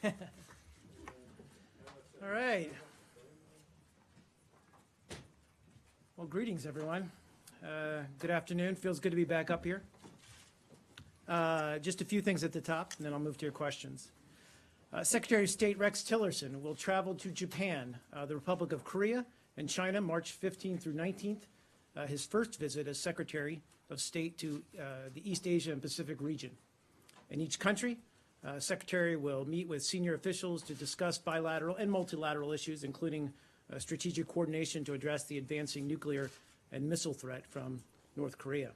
All right. Well, greetings, everyone. Good afternoon. Feels good to be back up here. Just a few things at the top, and then I'll move to your questions. Secretary of State Rex Tillerson will travel to Japan, the Republic of Korea, and China March 15th through 19th, his first visit as Secretary of State to the East Asia and Pacific region. In each country, Secretary will meet with senior officials to discuss bilateral and multilateral issues, including strategic coordination to address the advancing nuclear and missile threat from North Korea.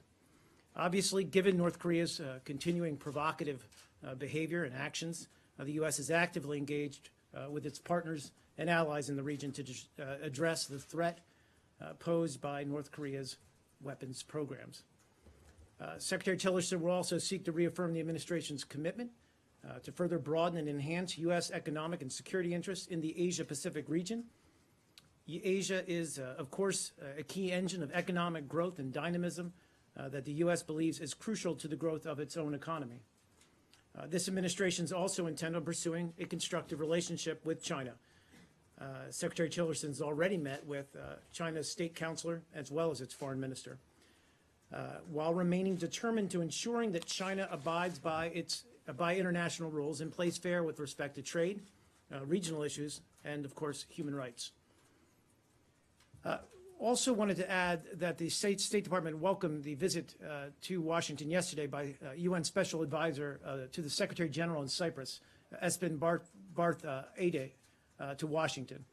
Obviously, given North Korea's continuing provocative behavior and actions, the U.S. is actively engaged with its partners and allies in the region to address the threat posed by North Korea's weapons programs. Secretary Tillerson will also seek to reaffirm the administration's commitment to further broaden and enhance U.S. economic and security interests in the Asia-Pacific region. Asia is, of course, a key engine of economic growth and dynamism that the U.S. believes is crucial to the growth of its own economy. This administration is also intent on pursuing a constructive relationship with China. Secretary Tillerson has already met with China's state counselor as well as its foreign minister, while remaining determined to ensuring that China abides by international rules and plays fair with respect to trade, regional issues, and, of course, human rights. Also wanted to add that the State Department welcomed the visit to Washington yesterday by UN Special Advisor to the Secretary General in Cyprus, Espen Barth Ade, to Washington.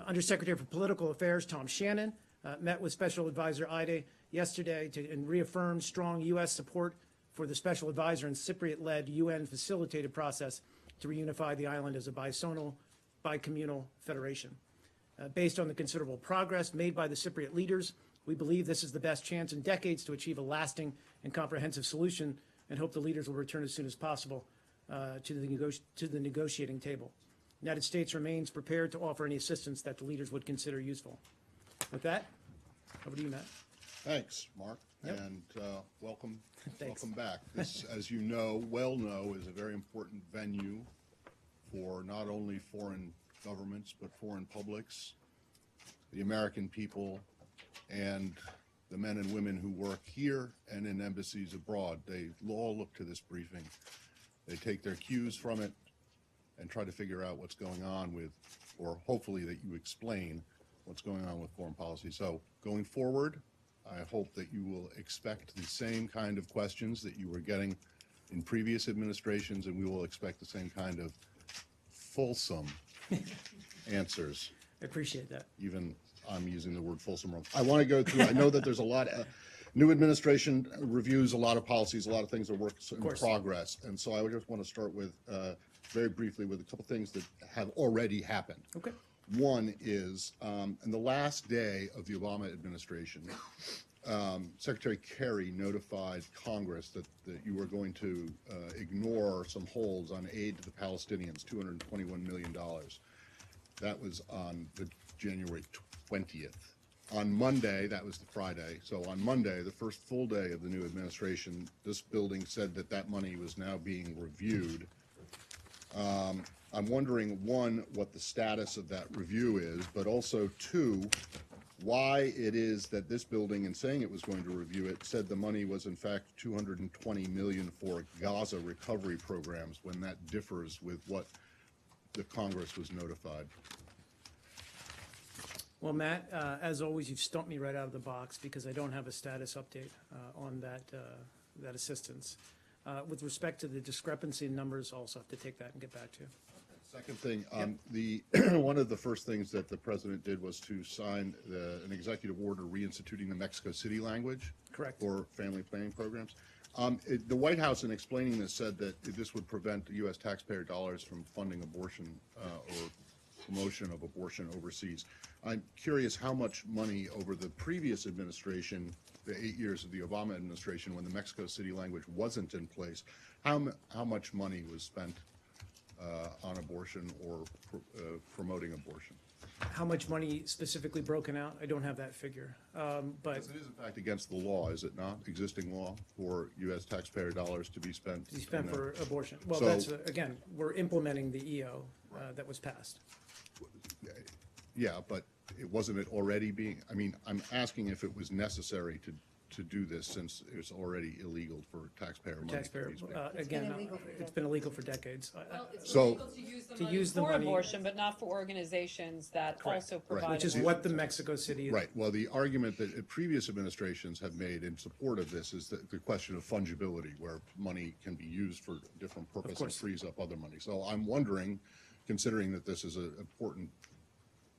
Undersecretary for Political Affairs Tom Shannon met with Special Advisor Ade yesterday and reaffirmed strong U.S. support for the Special Advisor and Cypriot-led UN-facilitated process to reunify the island as a bicommunal federation. Based on the considerable progress made by the Cypriot leaders, we believe this is the best chance in decades to achieve a lasting and comprehensive solution, and hope the leaders will return as soon as possible to the negotiating table. The United States remains prepared to offer any assistance that the leaders would consider useful. With that, over to you, Matt. Thanks, Mark, Yep. and welcome. Thanks. Welcome back. This, as you know, is a very important venue for not only foreign governments, but foreign publics, the American people, and the men and women who work here and in embassies abroad. They all look to this briefing. They take their cues from it and try to figure out what's going on with, or hopefully that you explain what's going on with foreign policy. So going forward, I hope that you will expect the same kind of questions that you were getting in previous administrations, and we will expect the same kind of fulsome answers. I appreciate that. Even I'm using the word fulsome wrong. I want to go through, I know that there's a lot of new administration reviews, a lot of policies, a lot of things are works in progress. And so I just want to start with, very briefly, with a couple things that have already happened. Okay. One is, in the last day of the Obama administration, Secretary Kerry notified Congress that you were going to ignore some holds on aid to the Palestinians, $221 million. That was on the January 20th. On Monday, that was the Friday, so on Monday, the first full day of the new administration, this building said that that money was now being reviewed. I'm wondering, one, what the status of that review is, but also, two, why it is that this building, in saying it was going to review it, said the money was in fact $220 million for Gaza recovery programs, when that differs with what the Congress was notified. Well, Matt, as always, you've stumped me right out of the box because I don't have a status update on that assistance. With respect to the discrepancy in numbers, I'll also have to take that and get back to you. Second thing, Yep. One of the first things that the president did was to sign an executive order reinstituting the Mexico City language. Correct. For family planning programs. The White House, in explaining this, said that this would prevent U.S. taxpayer dollars from funding abortion or promotion of abortion overseas. I'm curious how much money over the previous administration, the 8 years of the Obama administration, when the Mexico City language wasn't in place, how much money was spent on abortion or promoting abortion? How much money specifically broken out? I don't have that figure. But Because it is in fact against the law, is it not, existing law for U.S. taxpayer dollars to be spent? you spent in for abortion. Well, So- that's, again, we're implementing the EO that was passed. Yeah, but wasn't it already being, I mean, I'm asking if it was necessary to do this since it's already illegal for taxpayer money to Taxpayer, be spent. again, illegal for it's been illegal for decades. Well, it's So- illegal to use the To money use the for money- abortion, but not for organizations that also provide. Which is abortion. what the Mexico City. Right, well, the argument that previous administrations have made in support of this is the question of fungibility, where money can be used for different purposes and course. frees up other money. So I'm wondering, considering that this is an important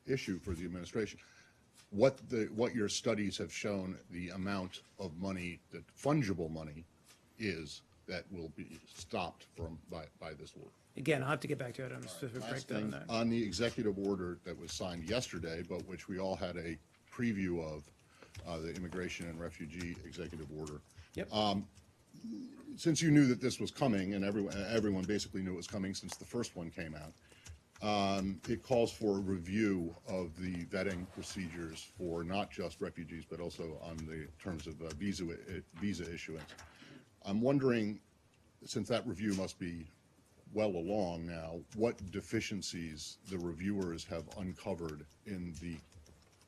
issue for the administration, what your studies have shown the amount of money, that fungible money is, that will be stopped by this order. Again, I'll have to get back to you on a specific Last breakdown thing, of that. on the executive order that was signed yesterday, but which we all had a preview of, the Immigration and Refugee Executive Order. Yep. Since you knew that this was coming, and everyone basically knew it was coming since the first one came out, it calls for a review of the vetting procedures for not just refugees, but also on the terms of visa issuance. I'm wondering, since that review must be well along now, what deficiencies the reviewers have uncovered in the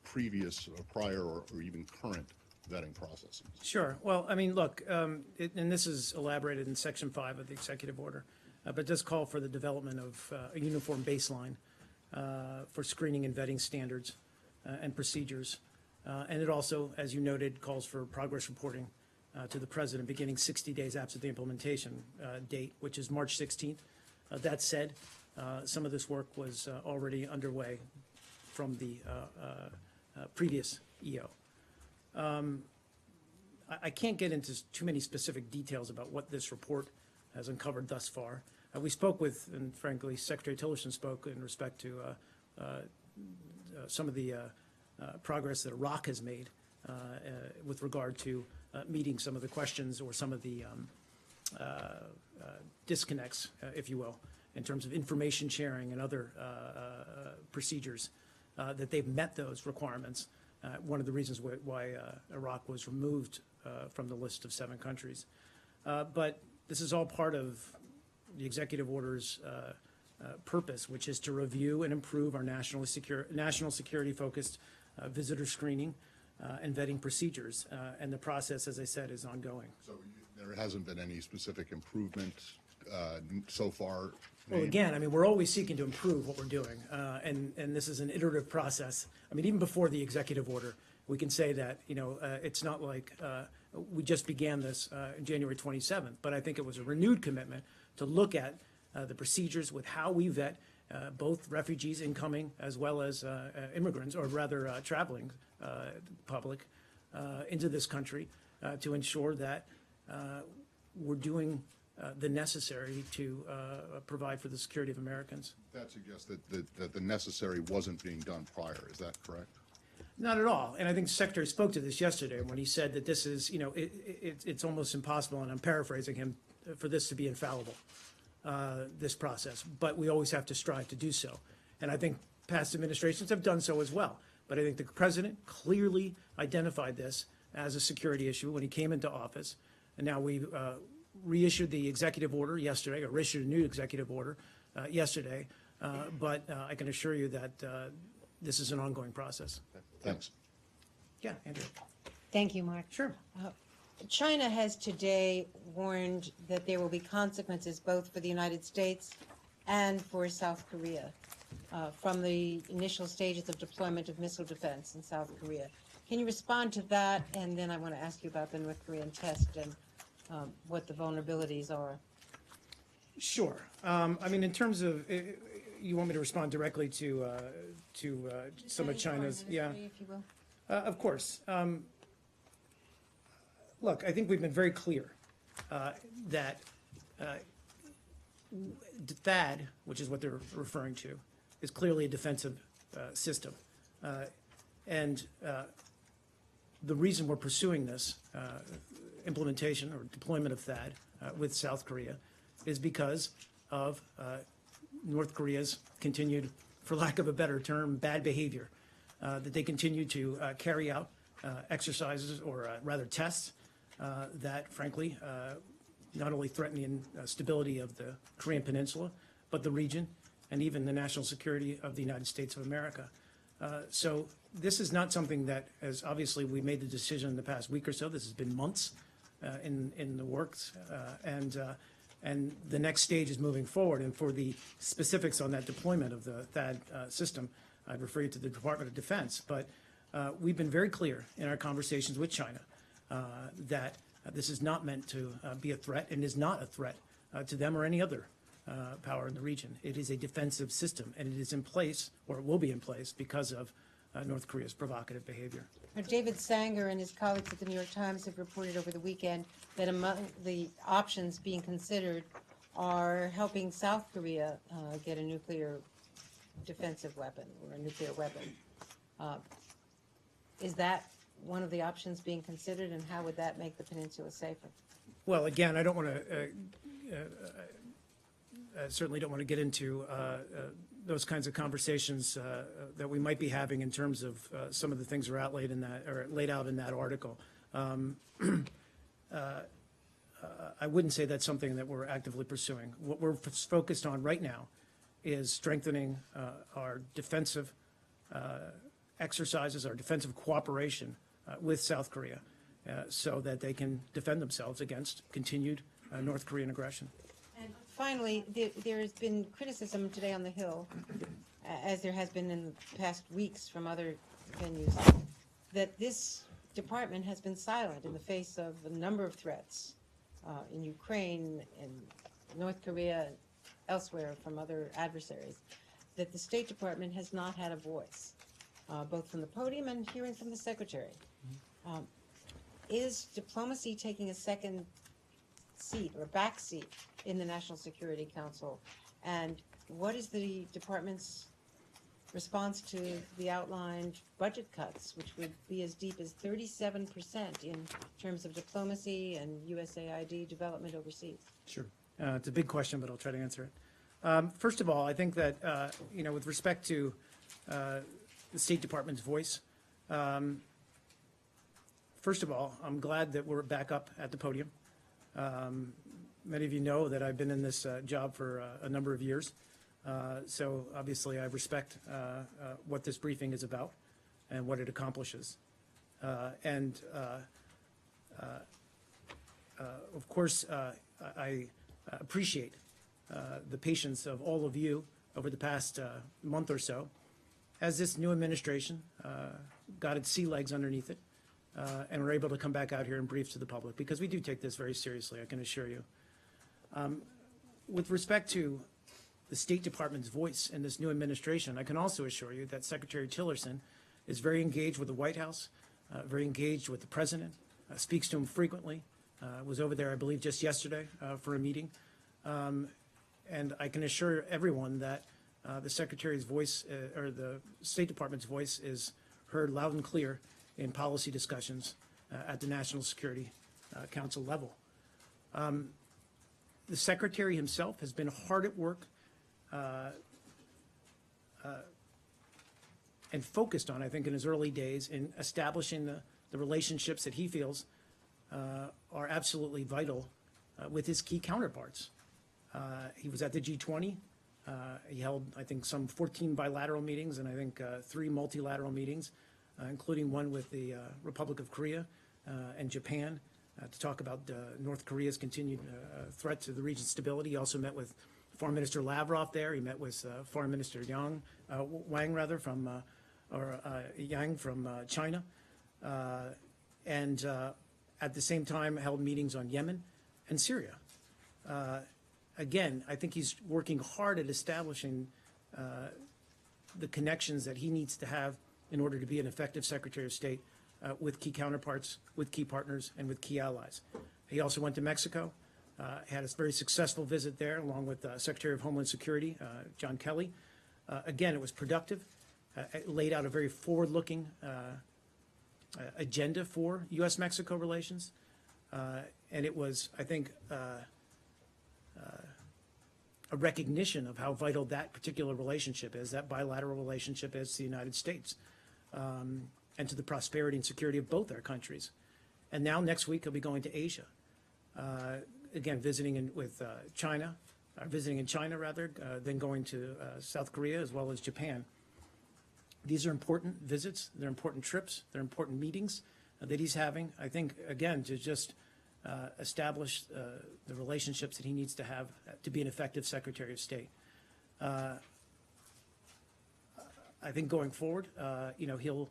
previous, or prior, or even current vetting processes. Sure. Well, I mean, look, and this is elaborated in Section 5 of the executive order, but it does call for the development of a uniform baseline for screening and vetting standards and procedures. And it also, as you noted, calls for progress reporting to the president beginning 60 days after the implementation date, which is March 16th. That said, some of this work was already underway from the previous EO. I can't get into too many specific details about what this report has uncovered thus far. We spoke with, and frankly, Secretary Tillerson spoke in respect to some of the progress that Iraq has made with regard to meeting some of the questions or some of the disconnects, if you will, in terms of information sharing and other procedures, that they've met those requirements. One of the reasons why Iraq was removed from the list of 7 countries. But this is all part of the executive order's purpose, which is to review and improve our national security-focused visitor screening and vetting procedures. And the process, as I said, is ongoing. So there hasn't been any specific improvement so far? Well, again, I mean, we're always seeking to improve what we're doing, and this is an iterative process. I mean, even before the executive order, we can say that, you know, it's not like we just began this January 27th, but I think it was a renewed commitment to look at the procedures with how we vet both refugees incoming as well as immigrants, or rather traveling public into this country, to ensure that we're doing the necessary to provide for the security of Americans. That suggests that the necessary wasn't being done prior, is that correct? Not at all. And I think the Secretary spoke to this yesterday when he said that this is, you know, it's almost impossible, and I'm paraphrasing him, for this to be infallible, this process. But we always have to strive to do so. And I think past administrations have done so as well. But I think the President clearly identified this as a security issue when he came into office. And now we reissued the executive order yesterday, or issued a new executive order yesterday. But I can assure you that this is an ongoing process. Thanks. Yeah, Andrew. Thank you, Mark. Sure. China has today warned that there will be consequences both for the United States and for South Korea from the initial stages of deployment of missile defense in South Korea. Can you respond to that? And then I want to ask you about the North Korean test and what the vulnerabilities are. Sure. I mean, in terms of, you want me to respond directly to some of China's, yeah. If you will. Of course. Look, I think we've been very clear that THAAD, which is what they're referring to, is clearly a defensive system. And the reason we're pursuing this implementation or deployment of THAAD with South Korea is because of North Korea's continued for lack of a better term, bad behavior, that they continue to carry out exercises or rather tests that, frankly, not only threaten the stability of the Korean Peninsula, but the region and even the national security of the United States of America. So this is not something that, as obviously we made the decision in the past week or so, this has been months in the works, and the next stage is moving forward. And for the specifics on that deployment of the THAAD system, I'd refer you to the Department of Defense. But we've been very clear in our conversations with China that this is not meant to be a threat and is not a threat to them or any other power in the region. It is a defensive system, and it is in place, or it will be in place, because of North Korea's provocative behavior. David Sanger and his colleagues at the New York Times have reported over the weekend that among the options being considered are helping South Korea get a nuclear defensive weapon or a nuclear weapon. Is that one of the options being considered, and how would that make the peninsula safer? Well, again, I don't want to, certainly don't want to get into those kinds of conversations that we might be having in terms of some of the things that are outlaid in that, or laid out in that article. I wouldn't say that's something that we're actively pursuing. What we're focused on right now is strengthening our defensive exercises, our defensive cooperation with South Korea, so that they can defend themselves against continued North Korean aggression. And finally, there has been criticism today on the Hill, as there has been in the past weeks from other venues, that this department has been silent in the face of a number of threats in Ukraine, in North Korea, elsewhere from other adversaries, that the State Department has not had a voice, both from the podium and hearing from the Secretary. Is diplomacy taking a second seat or back seat in the National Security Council? And what is the department's response to the outlined budget cuts, which would be as deep as 37% in terms of diplomacy and USAID development overseas? Sure. It's a big question, but I'll try to answer it. First of all, I think that, with respect to the State Department's voice, first of all, I'm glad that we're back up at the podium. Many of you know that I've been in this job for a number of years. So obviously I respect what this briefing is about and what it accomplishes. And of course, I appreciate the patience of all of you over the past month or so as this new administration got its sea legs underneath it. And we're able to come back out here and brief to the public, because we do take this very seriously, I can assure you. With respect to the State Department's voice in this new administration, I can also assure you that Secretary Tillerson is very engaged with the White House, very engaged with the President, speaks to him frequently, was over there, I believe, just yesterday for a meeting. And I can assure everyone that the Secretary's voice, or the State Department's voice, is heard loud and clear in policy discussions at the National Security Council level. The Secretary himself has been hard at work and focused on, I think, in his early days, in establishing the relationships that he feels are absolutely vital with his key counterparts. He was at the G20. He held, I think, some 14 bilateral meetings and I think 3 multilateral meetings, including one with the Republic of Korea and Japan to talk about North Korea's continued threat to the region's stability. He also met with Foreign Minister Lavrov there. He met with Foreign Minister Wang from China, and at the same time held meetings on Yemen and Syria. Again, I think he's working hard at establishing the connections that he needs to have in order to be an effective Secretary of State with key counterparts, with key partners, and with key allies. He also went to Mexico, had a very successful visit there, along with Secretary of Homeland Security, John Kelly. Again, it was productive. It laid out a very forward-looking agenda for U.S.-Mexico relations. And it was, I think, a recognition of how vital that particular relationship is, that bilateral relationship is to the United States, and to the prosperity and security of both our countries. And now next week he'll be going to Asia, again visiting with China, visiting in China rather, then going to South Korea as well as Japan. These are important visits, they're important trips, they're important meetings that he's having. I think, again, to just establish the relationships that he needs to have to be an effective Secretary of State. I think going forward, he'll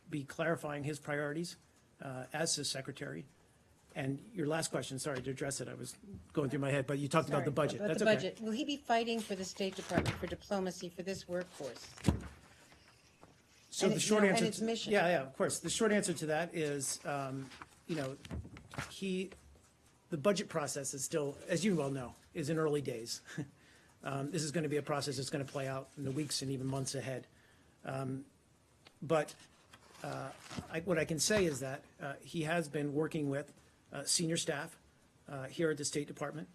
be clarifying his priorities as his secretary. And your last question, sorry to address it, I was going through my head, but you talked about the budget. About That's the okay. budget. Will he be fighting for the State Department for diplomacy for this workforce? So And the it- short and answer, its mission. yeah, of course. The short answer to that is, the budget process is still, as you well know, is in early days. This is going to be a process that's going to play out in the weeks and even months ahead. But what I can say is that he has been working with senior staff here at the State Department,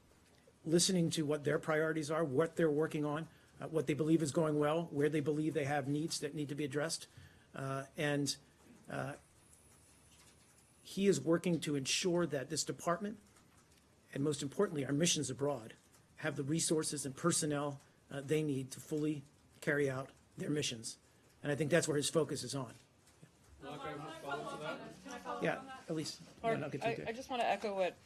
listening to what their priorities are, what they're working on, what they believe is going well, where they believe they have needs that need to be addressed. And he is working to ensure that this department, and most importantly, our missions abroad, have the resources and personnel they need to fully carry out their missions. And I think that's where his focus is on. Yeah, Elise. Yeah, and I'll get to you, Dick. I just want to echo what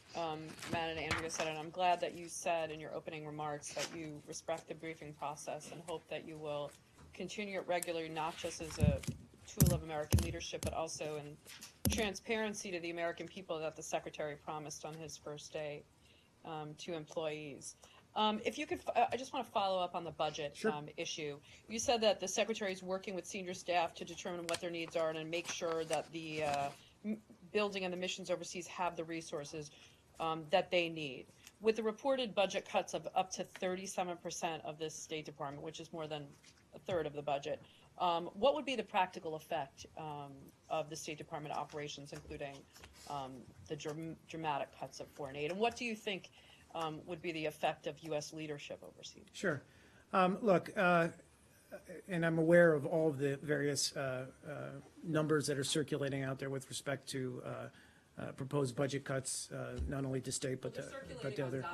Matt and Andrea said, and I'm glad that you said in your opening remarks that you respect the briefing process and hope that you will continue it regularly, not just as a tool of American leadership, but also in transparency to the American people that the Secretary promised on his first day to employees. If you could, I just want to follow up on the budget Sure. issue. You said that the Secretary is working with senior staff to determine what their needs are and make sure that the building and the missions overseas have the resources that they need. With the reported budget cuts of up to 37% of this State Department, which is more than a third of the budget, what would be the practical effect of the State Department operations, including the dramatic cuts of foreign aid? And what do you think would be the effect of U.S. leadership overseas? Sure. Look, and I'm aware of all of the various numbers that are circulating out there with respect to proposed budget cuts, not only to state, but to other.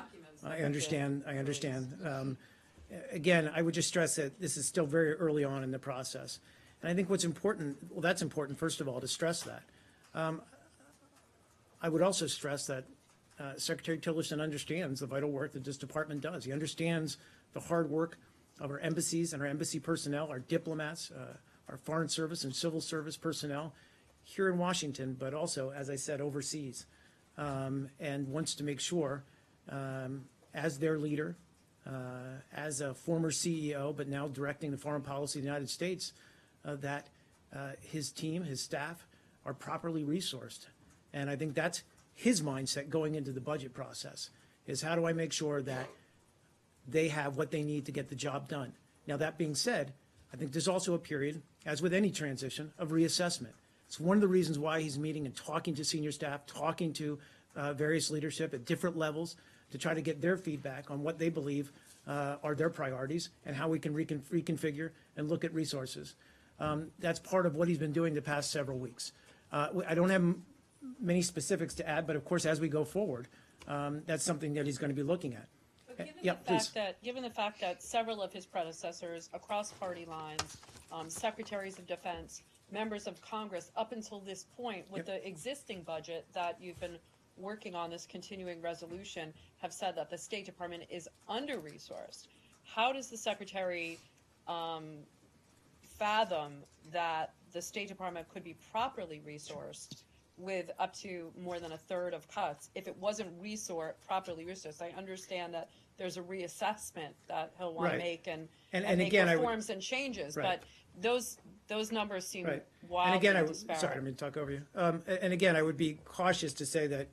I understand. Again, I would just stress that this is still very early on in the process. And I think what's important, well, that's important, first of all, to stress that. I would also stress that Secretary Tillerson understands the vital work that this department does. He understands the hard work of our embassies and our embassy personnel, our diplomats, our foreign service and civil service personnel here in Washington, but also, as I said, overseas, and wants to make sure, as their leader, as a former CEO, but now directing the foreign policy of the United States, that his team, his staff, are properly resourced. And I think that's his mindset going into the budget process, is how do I make sure that they have what they need to get the job done. Now, that being said, I think there's also a period, as with any transition, of reassessment. It's one of the reasons why he's meeting and talking to senior staff, talking to various leadership at different levels to try to get their feedback on what they believe are their priorities and how we can reconfigure and look at resources. That's part of what he's been doing the past several weeks. I don't have many specifics to add, but of course, as we go forward, that's something that he's going to be looking at. Given the fact that several of his predecessors across party lines, secretaries of defense, members of Congress, up until this point, with the existing budget that you've been working on, this continuing resolution, have said that the State Department is under-resourced. How does the Secretary fathom that the State Department could be properly resourced with up to more than a third of cuts if it wasn't properly resourced? I understand that there's a reassessment that he'll want to make and make again, reforms and changes, Right. but those numbers seem Right. wildly And again, disparate. sorry, I'm going to talk over you. And again, I would be cautious to say that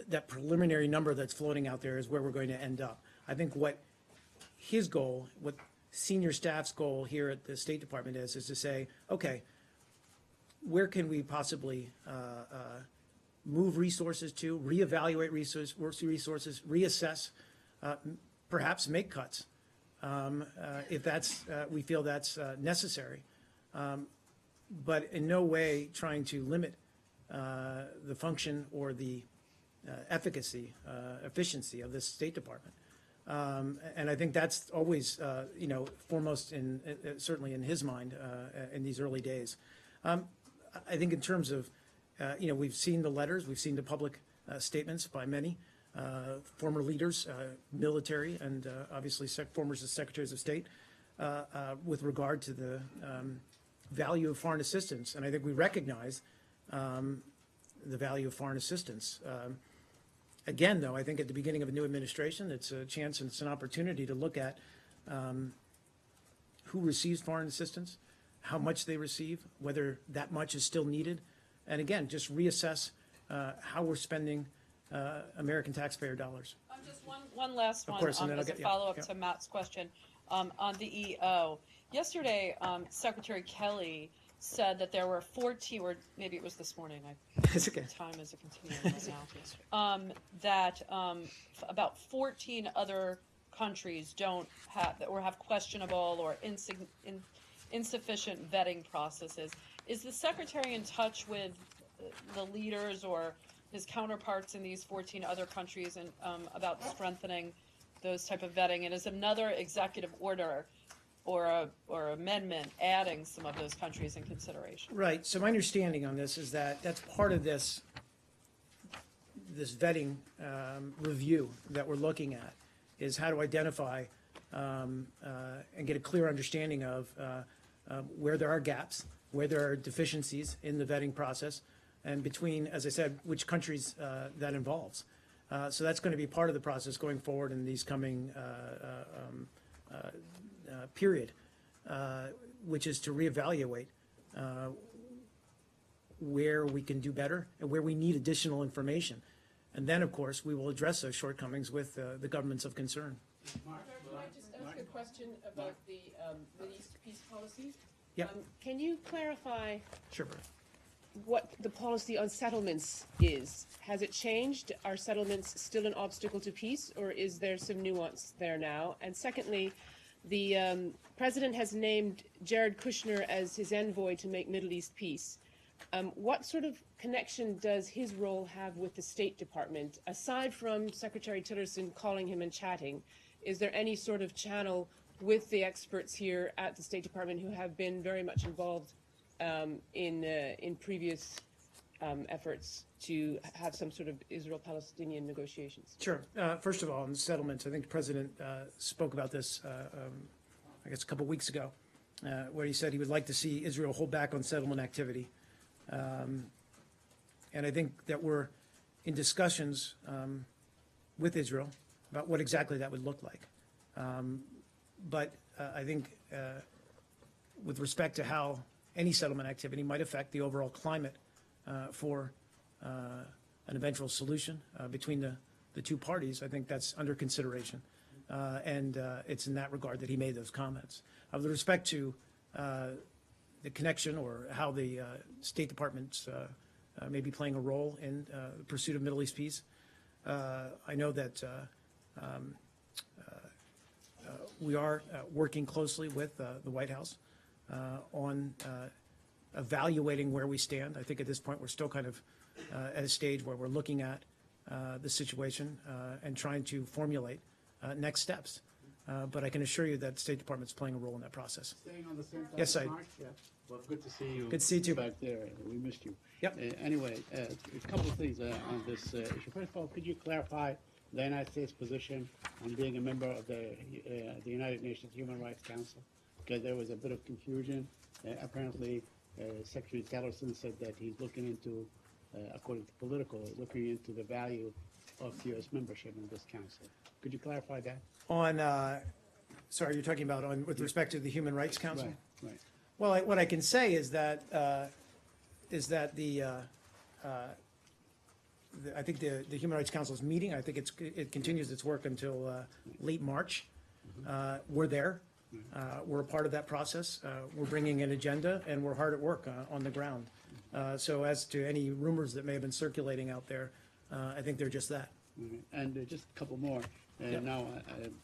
that preliminary number that's floating out there is where we're going to end up. I think what his goal, what senior staff's goal here at the State Department is to say, okay, where can we possibly move resources to, reevaluate resources, reassess, perhaps make cuts if we feel that's necessary. But in no way trying to limit the function or the efficacy, efficiency of this State Department. And I think that's always, foremost certainly in his mind in these early days. I think in terms of, we've seen the letters, we've seen the public statements by many former leaders, military, and obviously former secretaries of state with regard to the value of foreign assistance. And I think we recognize the value of foreign assistance. Again, though, I think at the beginning of a new administration, it's a chance and it's an opportunity to look at who receives foreign assistance, how much they receive, whether that much is still needed, and again, just reassess how we're spending American taxpayer dollars. Just one last one, course, and then I'll as a get- follow-up yeah. to Matt's question on the EO. Yesterday, Secretary Kelly said that there were 14, or maybe it was this morning, It's okay. time is a continuum right now, that about 14 other countries don't have, or have questionable or insufficient vetting processes. Is the Secretary in touch with the leaders or his counterparts in these 14 other countries and about strengthening those type of vetting? And is another executive order or amendment adding some of those countries in consideration? Right. So my understanding on this is that that's part of this vetting review that we're looking at, is how to identify and get a clear understanding of where there are gaps, where there are deficiencies in the vetting process, and between, as I said, which countries that involves. So that's going to be part of the process going forward in these coming period, which is to reevaluate where we can do better and where we need additional information. And then, of course, we will address those shortcomings with the governments of concern. Can I just ask a question about the Middle East peace policy? Yeah. Can you clarify Sure, Bert. what the policy on settlements is? Has it changed? Are settlements still an obstacle to peace, or is there some nuance there now? And secondly, the president has named Jared Kushner as his envoy to make Middle East peace. What sort of connection does his role have with the State Department? Aside from Secretary Tillerson calling him and chatting, is there any sort of channel with the experts here at the State Department who have been very much involved in previous efforts to have some sort of Israel-Palestinian negotiations? Sure. First of all, on the settlements, I think the president spoke about this, I guess, a couple weeks ago, where he said he would like to see Israel hold back on settlement activity. And I think that we're in discussions with Israel about what exactly that would look like. But I think with respect to how any settlement activity might affect the overall climate for an eventual solution between the two parties, I think that's under consideration. And it's in that regard that he made those comments. With respect to the connection or how the State Department's may be playing a role in the pursuit of Middle East peace, I know that we are working closely with the White House on evaluating where we stand. I think at this point we're still kind of at a stage where we're looking at the situation and trying to formulate next steps. But I can assure you that the State Department's playing a role in that process. Staying on the same topic, Yes, I- Mark? Yeah. Well, good to see you. Good to see you too. Back there. We missed you. Yep. Anyway, a couple of things on this issue. First of all, could you clarify the United States position on being a member of the United Nations Human Rights Council? Because there was a bit of confusion. Apparently, Secretary Tillerson said that he's looking into, according to Politico, looking into the value of U.S. membership in this council. Could you clarify that? On, sorry, you're talking about with respect to the Human Rights Council? Right, right. Well, what I can say is that I think the Human Rights Council is meeting. I think it continues its work until late March. We're there. We're a part of that process. We're bringing an agenda, and we're hard at work on the ground. So as to any rumors that may have been circulating out there, I think they're just that. And just a couple more. Yep. Now,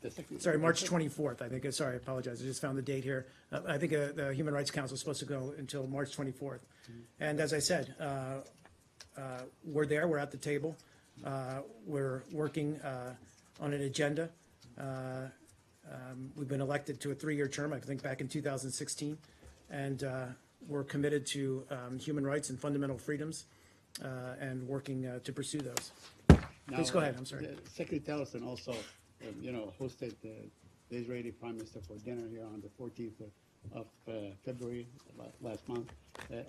the second. Sorry, March 24th, I think. Sorry, I apologize. I just found the date here. I think the Human Rights Council is supposed to go until March 24th. And as I said, we're there, we're at the table. We're working on an agenda. We've been elected to a 3-year term, I think back in 2016. And we're committed to human rights and fundamental freedoms and working to pursue those. Please go ahead, I'm sorry. Secretary Tillerson also, hosted the Israeli Prime Minister for dinner here on the 14th of February last month.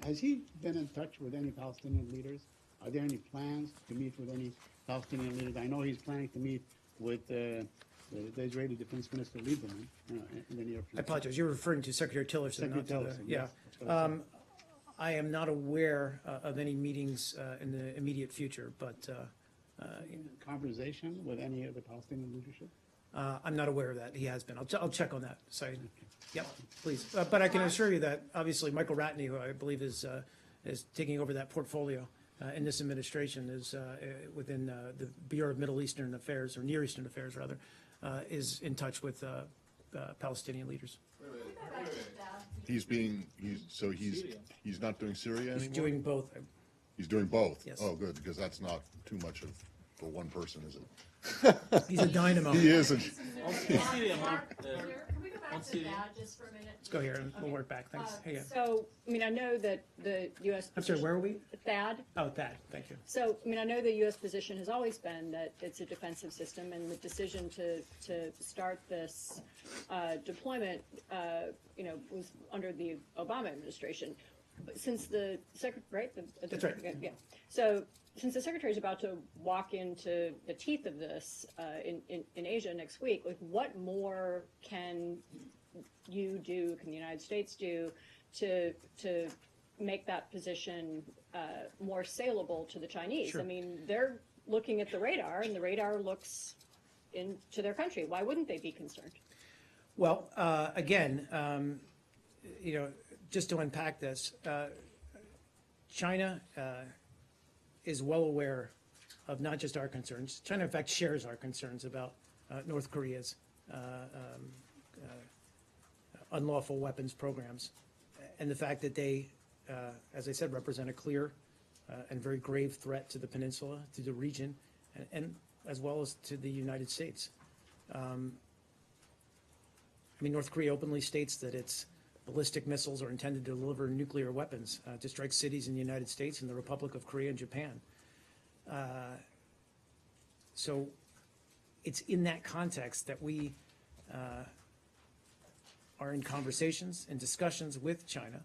Has he been in touch with any Palestinian leaders? Are there any plans to meet with any Palestinian leaders? I know he's planning to meet with the Israeli Defense Minister Lieberman in the near future. I apologize, you're referring to Secretary Tillerson, not to Secretary the, Tillerson, yeah. yes. I am not aware of any meetings in the immediate future, but Conversation with any of the Palestinian leadership? I'm not aware of that. He has been. I'll check on that. Sorry. Yep, please. But I can assure you that obviously Michael Ratney, who I believe is taking over that portfolio in this administration, is within the Bureau of Middle Eastern Affairs, or Near Eastern Affairs rather, is in touch with Palestinian leaders. He's not doing Syria anymore? He's doing both. He's doing both? Yes. Oh, good, because that's not too much for one person, is it? He's a dynamo. He is. On Syria, Mark, Can we go back on to Syria. that just for a minute? Let's go here and we'll work back. Thanks. Hey, yeah. So, I mean, I know that the U.S. I'm sorry, where are we? THAAD. Oh, that. Thank you. So, I mean, I know the U.S. position has always been that it's a defensive system, and the decision to start this deployment, was under the Obama administration. But since the secretary, right? That's right. Yeah. So, since the secretary is about to walk into the teeth of this in Asia next week, like, what more can you do? Can the United States do to make that position more saleable to the Chinese? Sure. I mean, they're looking at the radar, and the radar looks into their country. Why wouldn't they be concerned? Well, again, just to unpack this, China is well aware of not just our concerns. China, in fact, shares our concerns about North Korea's unlawful weapons programs, and the fact that they, as I said, represent a clear and very grave threat to the peninsula, to the region, and as well as to the United States. North Korea openly states that its ballistic missiles are intended to deliver nuclear weapons to strike cities in the United States and the Republic of Korea and Japan. So it's in that context that we are in conversations and discussions with China.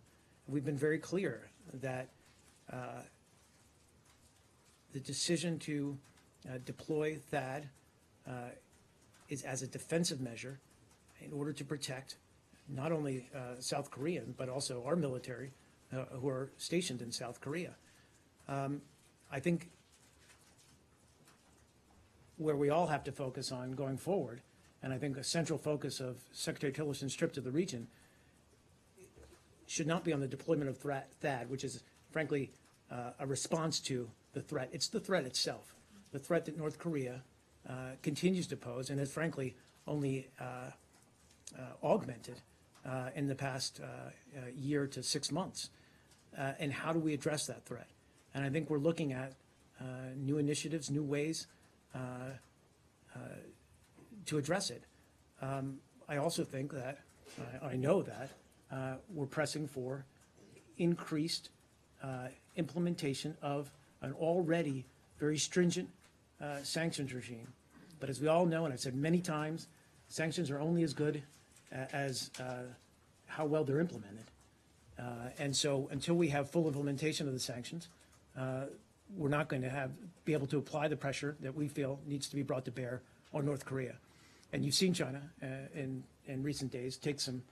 We've been very clear that the decision to deploy THAAD is as a defensive measure in order to protect not only South Korean, but also our military who are stationed in South Korea. I think where we all have to focus on going forward, and I think a central focus of Secretary Tillerson's trip to the region should not be on the deployment of THAAD, which is frankly a response to the threat. It's the threat itself, the threat that North Korea continues to pose and has frankly only augmented in the past year to 6 months. And how do we address that threat? And I think we're looking at new initiatives, new ways to address it. I also think that, I know that, we're pressing for increased implementation of an already very stringent sanctions regime. But as we all know, and I've said many times, sanctions are only as good as how well they're implemented. And so until we have full implementation of the sanctions, we're not going to be able to apply the pressure that we feel needs to be brought to bear on North Korea. And you've seen China in recent days take some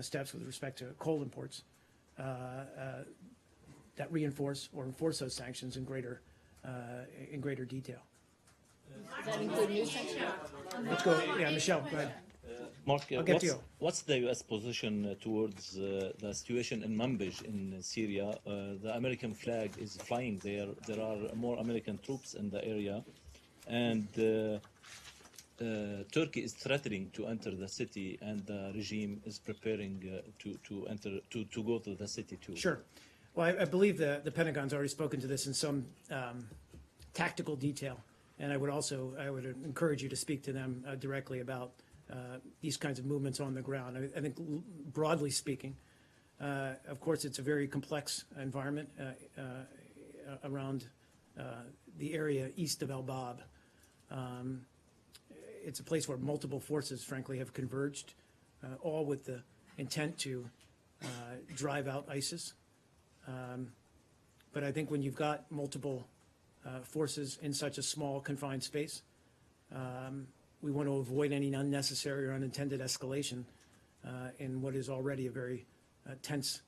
steps with respect to coal imports that reinforce or enforce those sanctions in greater detail. Does that include new sanctions? Let's go, yeah, Michelle, go ahead. Mark, I'll get to you. what's the U.S. position towards the situation in Manbij in Syria? The American flag is flying there. There are more American troops in the area, and Turkey is threatening to enter the city, and the regime is preparing to go to the city too. Sure. Well, I believe the Pentagon's already spoken to this in some tactical detail, and I would encourage you to speak to them directly about these kinds of movements on the ground. I think broadly speaking, of course, it's a very complex environment around the area east of El Bab. It's a place where multiple forces, frankly, have converged, all with the intent to drive out ISIS. But I think when you've got multiple forces in such a small, confined space, we want to avoid any unnecessary or unintended escalation in what is already a very tense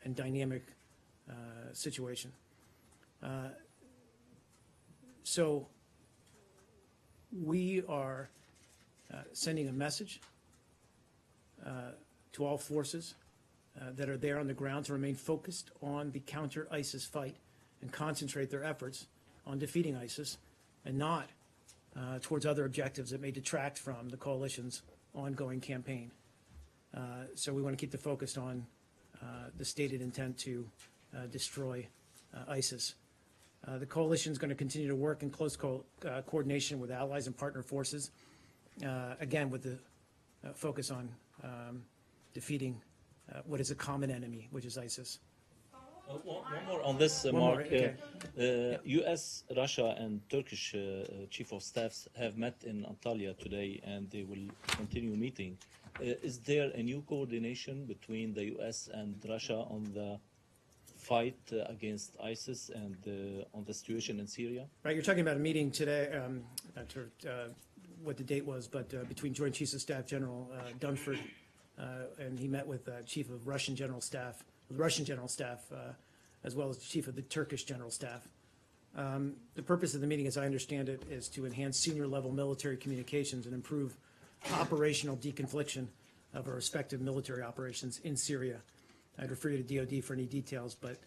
and dynamic situation. So we are sending a message to all forces that are there on the ground to remain focused on the counter-ISIS fight and concentrate their efforts on defeating ISIS and not towards other objectives that may detract from the coalition's ongoing campaign. So we want to keep the focus on the stated intent to destroy ISIS. The coalition is going to continue to work in close coordination with allies and partner forces, again, with the focus on defeating what is a common enemy, which is ISIS. One more on this, One Mark. more, okay. U.S., Russia, and Turkish chief of staffs have met in Antalya today, and they will continue meeting. Is there a new coordination between the U.S. and Russia on the fight against ISIS and on the situation in Syria? Right, you're talking about a meeting today, not sure what the date was, but between Joint Chiefs of Staff General Dunford, and he met with Chief of Russian General Staff, as well as the Chief of the Turkish General Staff. The purpose of the meeting, as I understand it, is to enhance senior-level military communications and improve operational deconfliction of our respective military operations in Syria. I'd refer you to DoD for any details, but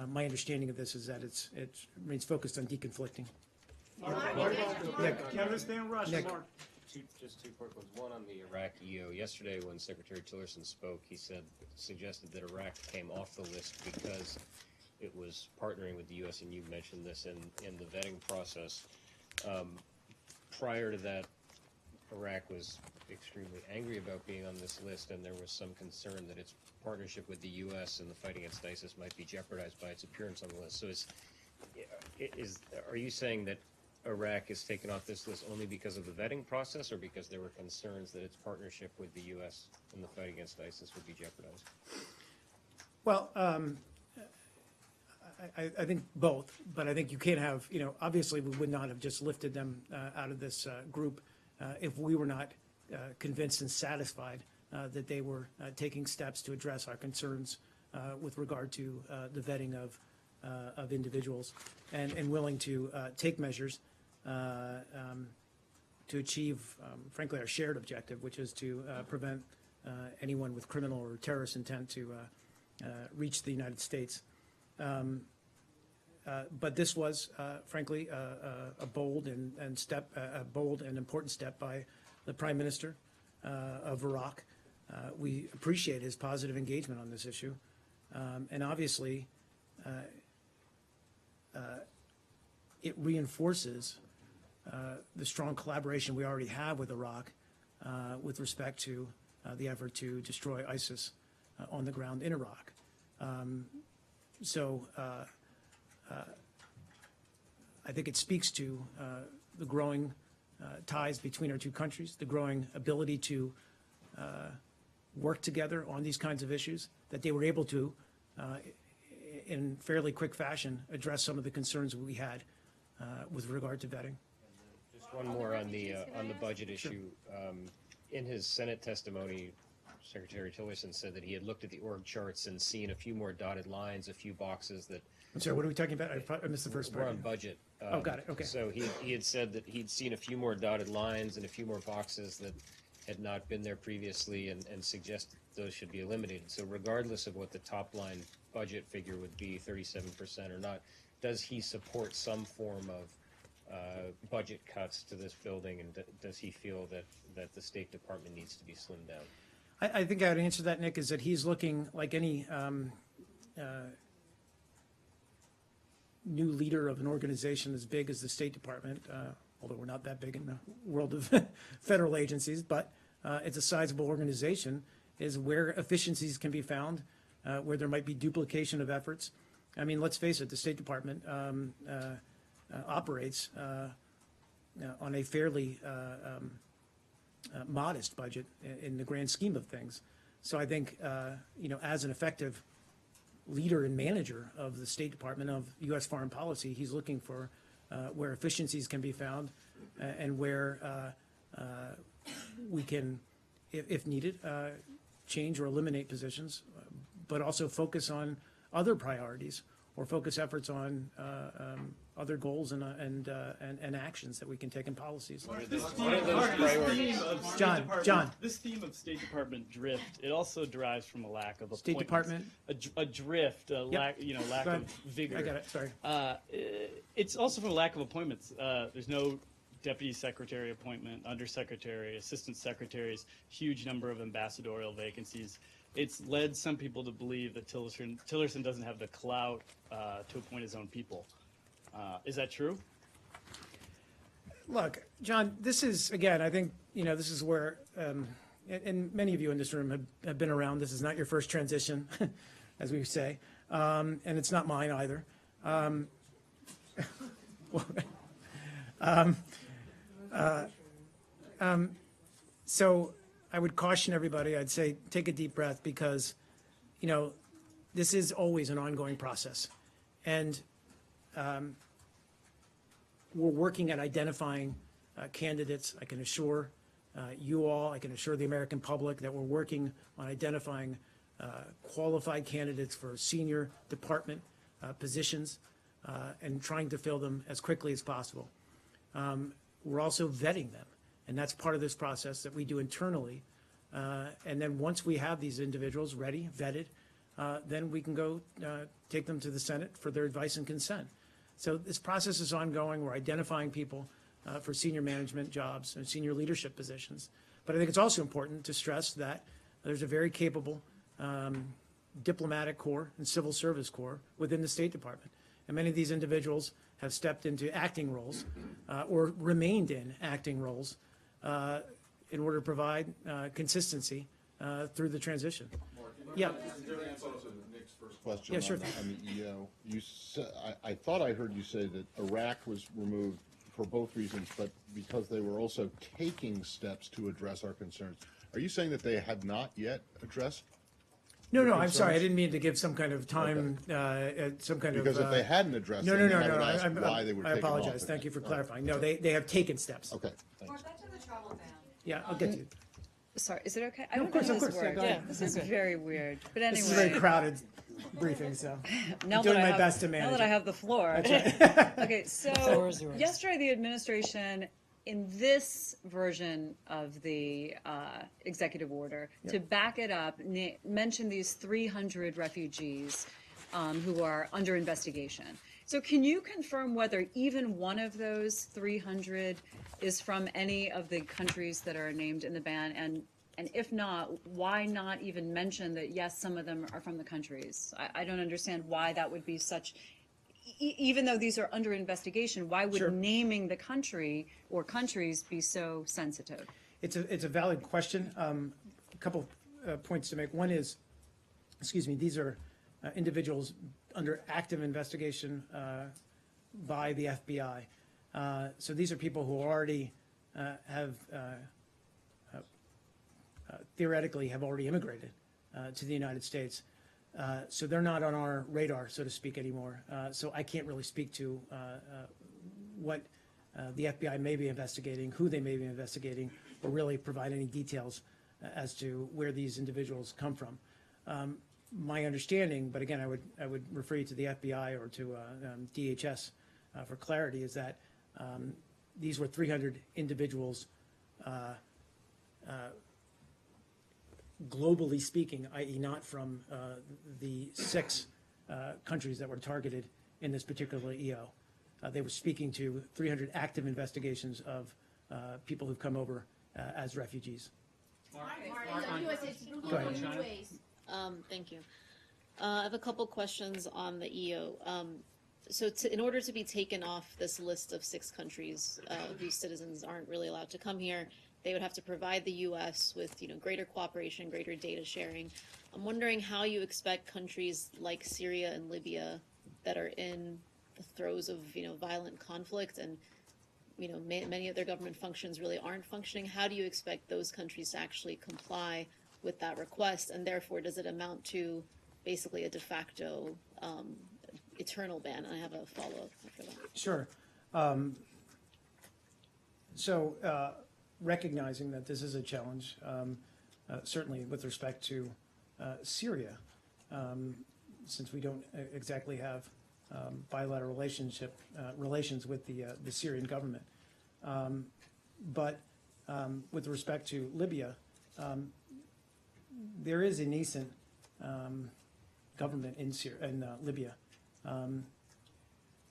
my understanding of this is that it remains focused on deconflicting. Nick. You understand Russian, Nick. Mark? Just two quick ones. One on the Iraq EO. Yesterday, when Secretary Tillerson spoke, he suggested that Iraq came off the list because it was partnering with the U.S., and you mentioned this in the vetting process. Prior to that, Iraq was extremely angry about being on this list, and there was some concern that its partnership with the U.S. in the fight against ISIS might be jeopardized by its appearance on the list. So are you saying that Iraq is taken off this list only because of the vetting process, or because there were concerns that its partnership with the U.S. in the fight against ISIS would be jeopardized? Well, I think both, but I think you can't have, obviously we would not have just lifted them out of this group if we were not convinced and satisfied that they were taking steps to address our concerns with regard to the vetting of individuals and willing to take measures to achieve, frankly, our shared objective, which is to prevent anyone with criminal or terrorist intent to reach the United States. But this was, frankly, a bold and important step by the Prime Minister of Iraq. We appreciate his positive engagement on this issue, and obviously, it reinforces the strong collaboration we already have with Iraq with respect to the effort to destroy ISIS on the ground in Iraq. So I think it speaks to the growing ties between our two countries, the growing ability to work together on these kinds of issues, that they were able to, in fairly quick fashion, address some of the concerns we had with regard to vetting. Just one more on the budget issue. In his Senate testimony, Secretary Tillerson said that he had looked at the org charts and seen a few more dotted lines, a few boxes that. I'm sorry, what are we talking about? I missed the first part. We're on budget. Oh, got it, okay. So he had said that he'd seen a few more dotted lines and a few more boxes that had not been there previously and suggest those should be eliminated. So regardless of what the top line budget figure would be, 37% or not, does he support some form of budget cuts to this building, and does he feel that the State Department needs to be slimmed down? I think I would answer that, Nick, is that he's looking like any new leader of an organization as big as the State Department, although we're not that big in the world of federal agencies, but it's a sizable organization, is where efficiencies can be found, where there might be duplication of efforts. I mean, let's face it, the State Department operates on a fairly modest budget in the grand scheme of things. So I think, as an effective leader and manager of the State Department of U.S. foreign policy, he's looking for where efficiencies can be found and where we can, if needed, change or eliminate positions, but also focus on other priorities or focus efforts on other goals and actions that we can take in policies. John. This theme of State Department drift, it also derives from a lack of appointments. State Department? A drift, lack of vigor. I got it, sorry. It's also from a lack of appointments. There's no deputy secretary appointment, undersecretary, assistant secretaries, huge number of ambassadorial vacancies. It's led some people to believe that Tillerson doesn't have the clout to appoint his own people. Is that true? Look, John, this is, again, I think, this is where, and many of you in this room have been around. This is not your first transition, as we say, and it's not mine either. So I would caution everybody, I'd say take a deep breath because, this is always an ongoing process. And we're working at identifying candidates. I can assure you all, I can assure the American public that we're working on identifying qualified candidates for senior department positions and trying to fill them as quickly as possible. We're also vetting them, and that's part of this process that we do internally. And then once we have these individuals ready, vetted, then we can go take them to the Senate for their advice and consent. So this process is ongoing. We're identifying people for senior management jobs and senior leadership positions. But I think it's also important to stress that there's a very capable diplomatic corps and civil service corps within the State Department. And many of these individuals have stepped into acting roles or remained in acting roles in order to provide consistency through the transition. Yeah. Question. Yeah, sure. I mean, you said, I thought I heard you say that Iraq was removed for both reasons, but because they were also taking steps to address our concerns. Are you saying that they have not yet addressed? No, I'm sorry. I didn't mean to give some kind of time, some kind of. Because if they hadn't addressed no, them, no, then no, I would no. ask why they were I taken off. apologize. Thank you for clarifying. No, they have taken steps. Okay, thanks. Yeah, I'll get to you. Sorry, is it okay? I No, don't of course, know of this course. Yeah, word. go ahead. This is very weird. But anyway. This is a very crowded briefing, so now I'm doing that I my have, best to manage Now that I it. have the floor. Okay, so yesterday the administration, in this version of the executive order, to back it up, mentioned these 300 refugees who are under investigation. So can you confirm whether even one of those 300 is from any of the countries that are named in the ban? And if not, why not even mention that, yes, some of them are from the countries? I don't understand why that would be such, even though these are under investigation, why would Sure. naming the country or countries be so sensitive? It's a valid question. A couple points to make. One is, these are individuals under active investigation by the FBI. So these are people who already have theoretically have already immigrated to the United States. So they're not on our radar, so to speak, anymore. So I can't really speak to what the FBI may be investigating, who they may be investigating, or really provide any details as to where these individuals come from. My understanding, but again, I would refer you to the FBI or to DHS for clarity, is that these were 300 individuals globally speaking, i.e. not from the 6 countries that were targeted in this particular EO. They were speaking to 300 active investigations of people who've come over as refugees. Go ahead. Thank you. I have a couple questions on the EO. So in order to be taken off this list of 6 countries whose citizens aren't really allowed to come here, they would have to provide the U.S. with, greater cooperation, greater data sharing. I'm wondering how you expect countries like Syria and Libya that are in the throes of, violent conflict and, many of their government functions really aren't functioning. How do you expect those countries to actually comply with that request? And therefore, does it amount to basically a de facto eternal ban? I have a follow-up after that. Sure. Recognizing that this is a challenge, certainly with respect to Syria, since we don't exactly have bilateral relations with the Syrian government. But with respect to Libya, there is a nascent government in Libya.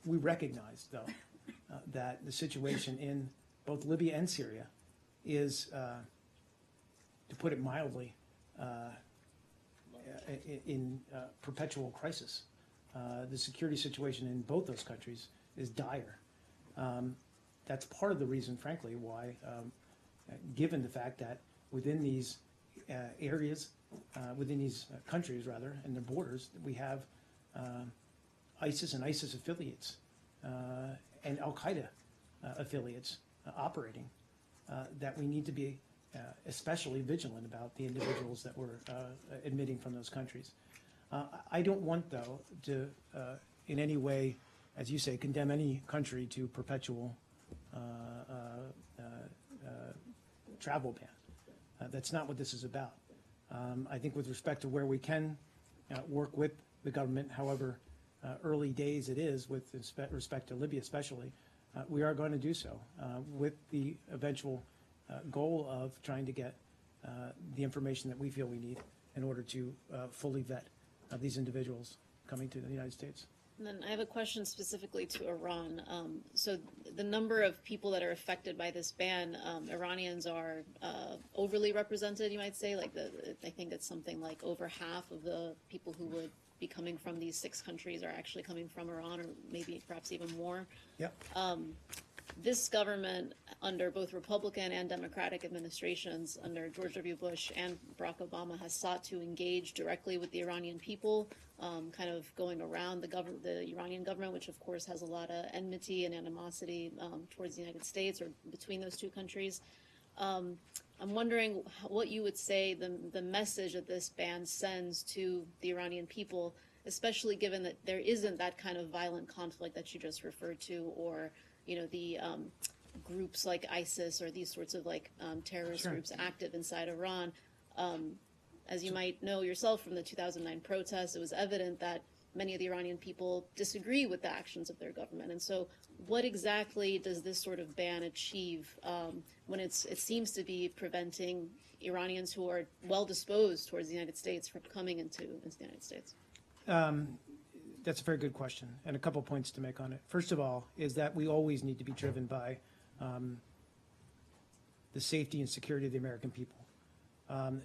We recognize, though, that the situation in both Libya and Syria is, to put it mildly, in perpetual crisis. The security situation in both those countries is dire. That's part of the reason, frankly, why, given the fact that within these areas, within these countries, rather, and their borders, we have ISIS and ISIS affiliates and Al-Qaeda affiliates operating, that we need to be especially vigilant about the individuals that we're admitting from those countries. I don't want, though, to in any way, as you say, condemn any country to perpetual travel ban. That's not what this is about. I think with respect to where we can work with the government, however early days it is with respect to Libya especially, we are going to do so with the eventual goal of trying to get the information that we feel we need in order to fully vet these individuals coming to the United States. And then I have a question specifically to Iran. So the number of people that are affected by this ban, Iranians are overly represented, you might say. I think it's something like over half of the people who would be coming from these 6 countries are actually coming from Iran, or maybe perhaps even more. Yep. This government, under both Republican and Democratic administrations, under George W. Bush and Barack Obama, has sought to engage directly with the Iranian people, kind of going around the Iranian government, which of course has a lot of enmity and animosity towards the United States or between those 2 countries. I'm wondering what you would say the message that this ban sends to the Iranian people, especially given that there isn't that kind of violent conflict that you just referred to, or the groups like ISIS or these sorts of terrorist Sure. groups active inside Iran. As you might know yourself from the 2009 protests, it was evident that many of the Iranian people disagree with the actions of their government. And so what exactly does this sort of ban achieve when it seems to be preventing Iranians who are well disposed towards the United States from coming into the United States? That's a very good question, and a couple points to make on it. First of all, is that we always need to be driven by the safety and security of the American people.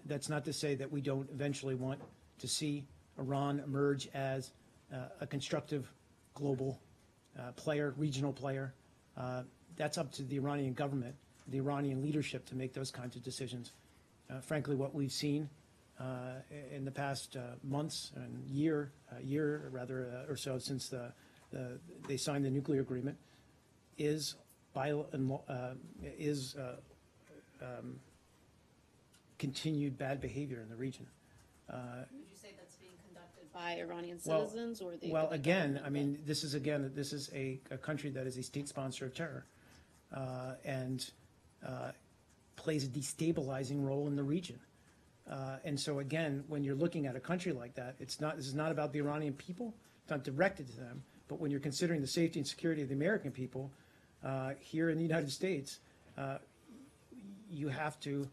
That's not to say that we don't eventually want to see Iran emerge as a constructive global player, regional player. That's up to the Iranian government, the Iranian leadership to make those kinds of decisions. Frankly, what we've seen in the past months and year or so since they signed the nuclear agreement is continued bad behavior in the region. Would you say that's being conducted by Iranian citizens or the? Well, again, I mean, this is a country that is a state sponsor of terror, and plays a destabilizing role in the region. And so again, when you're looking at a country like that, this is not about the Iranian people, it's not directed to them, but when you're considering the safety and security of the American people here in the United States, you have to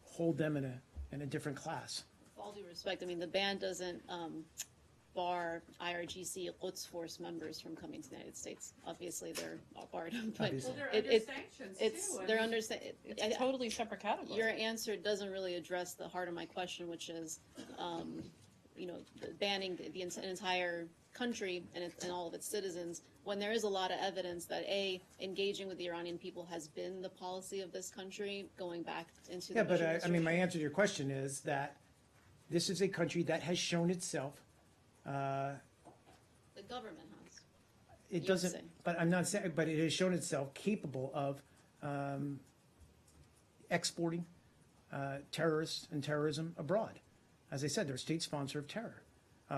hold them in a different class. With all due respect, I mean, the ban doesn't bar IRGC Quds Force members from coming to the United States. Obviously, they're barred, but Obviously. Well, they're it- under it- sanctions it's too. I they're mean, under. It's a totally separate category. Your answer doesn't really address the heart of my question, which is, banning the entire country and all of its citizens, when there is a lot of evidence that engaging with the Iranian people has been the policy of this country going back into the Yeah, but Bush I mean, my administration. answer to your question is that this is a country that has shown itself. The government has. It You doesn't, say. but I'm not saying, but it has shown itself capable of exporting terrorists and terrorism abroad. As I said, they're a state sponsor of terror.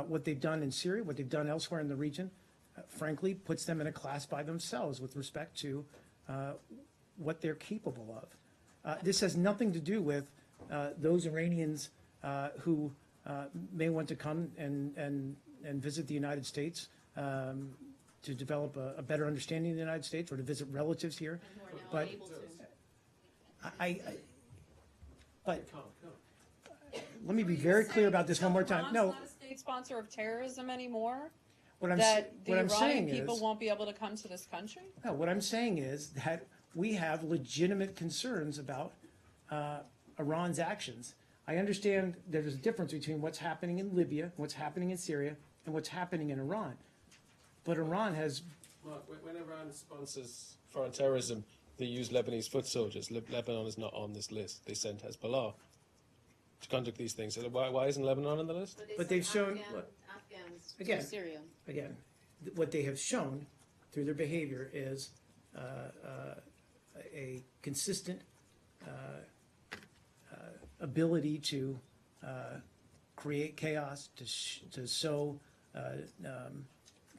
What they've done in Syria, what they've done elsewhere in the region, frankly, puts them in a class by themselves with respect to what they're capable of. This has nothing to do with those Iranians who may want to come and visit the United States to develop a better understanding of the United States or to visit relatives here. Who are now But able to. but let me be very clear about this one more time. Iran's No, not a state sponsor of terrorism anymore. what I'm That the what I'm Iranian saying people is, won't be able to come to this country. no, what I'm saying is that we have legitimate concerns about Iran's actions. I understand there's a difference between what's happening in Libya, what's happening in Syria, and what's happening in Iran. But Iran has, Mark, when Iran sponsors foreign terrorism, they use Lebanese foot soldiers. Lebanon is not on this list. They sent Hezbollah to conduct these things. So why isn't Lebanon on the list? But they've shown- Afghans Again. to Syria. again, what they have shown through their behavior is a consistent ability to create chaos, to sow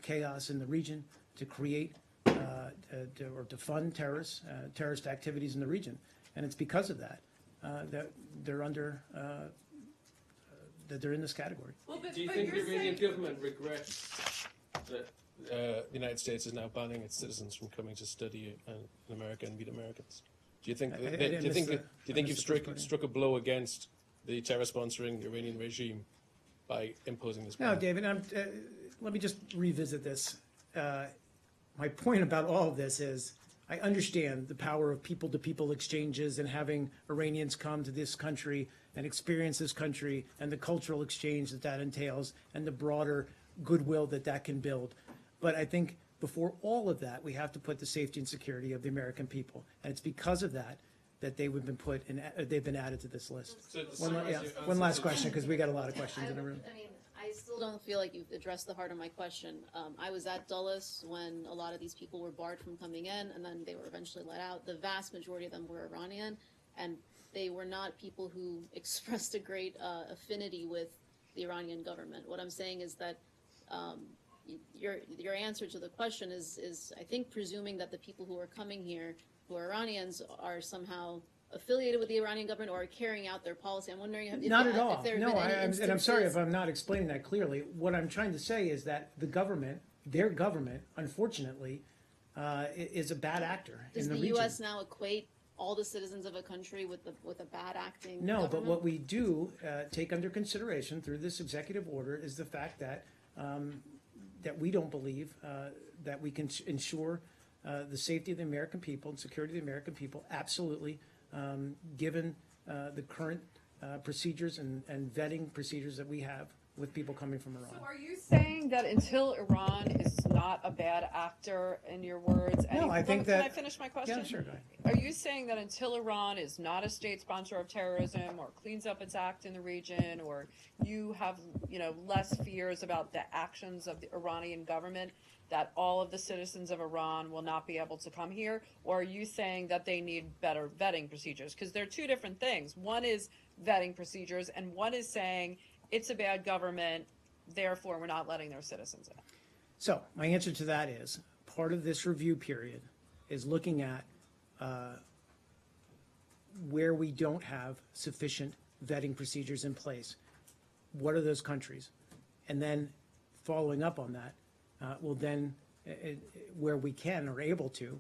chaos in the region, to create or to fund terrorist activities in the region. And it's because of that that they're under that they're in this category. Do you think the Iranian government regrets that the United States is now banning its citizens from coming to study in America and meet Americans? Do you think I that, didn't do you miss think the- do you I think missed you've the first part. struck a blow against the terror sponsoring Iranian regime by imposing this No, ban? David, let me just revisit this. My point about all of this is I understand the power of people-to-people exchanges and having Iranians come to this country and experience this country and the cultural exchange that that entails and the broader goodwill that that can build. But I think before all of that, we have to put the safety and security of the American people. And it's because of that that they've been added to this list. So- One last question, because we got a lot of questions in the room. I mean, I still don't feel like you've addressed the heart of my question. I was at Dulles when a lot of these people were barred from coming in, and then they were eventually let out. The vast majority of them were Iranian, and they were not people who expressed a great affinity with the Iranian government. What I'm saying is that your answer to the question is, I think, presuming that the people who are coming here, who are Iranians, are somehow affiliated with the Iranian government or are carrying out their policy. I'm wondering if Not at if all. there have No, been any and I'm sorry if instances- I'm not explaining that clearly. What I'm trying to say is that the government, their government, unfortunately, is a bad actor Does in the the region. U.S. now equate all the citizens of a country with a bad acting No, but government? what we do take under consideration through this executive order is the fact that that we don't believe that we can ensure the safety of the American people and security of the American people absolutely, given the current procedures and vetting procedures that we have with people coming from Iran. So are you saying that until Iran is not a bad actor, in your words? No, I think that. Can I finish my question? Yeah, sure, go ahead. Are you saying that until Iran is not a state sponsor of terrorism or cleans up its act in the region, or you have, less fears about the actions of the Iranian government, that all of the citizens of Iran will not be able to come here? Or are you saying that they need better vetting procedures? Because they're two different things. One is vetting procedures, and one is saying it's a bad government, therefore we're not letting their citizens in. So my answer to that is part of this review period is looking at where we don't have sufficient vetting procedures in place. What are those countries? And then following up on that, we'll then, where we can or able to,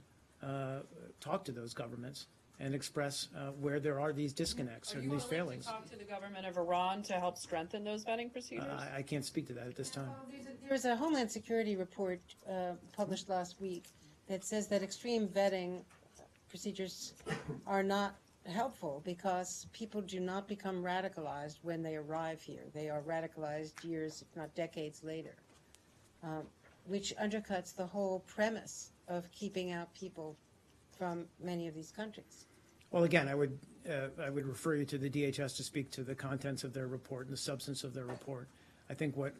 talk to those governments and express where there are these disconnects Are and you these willing to failings. talk to the government of Iran to help strengthen those vetting procedures? I can't speak to that at this time. There's a Homeland Security report published last week that says that extreme vetting procedures are not helpful because people do not become radicalized when they arrive here. They are radicalized years, if not decades later, which undercuts the whole premise of keeping out people from many of these countries. Well, again, I would refer you to the DHS to speak to the contents of their report and the substance of their report. I think what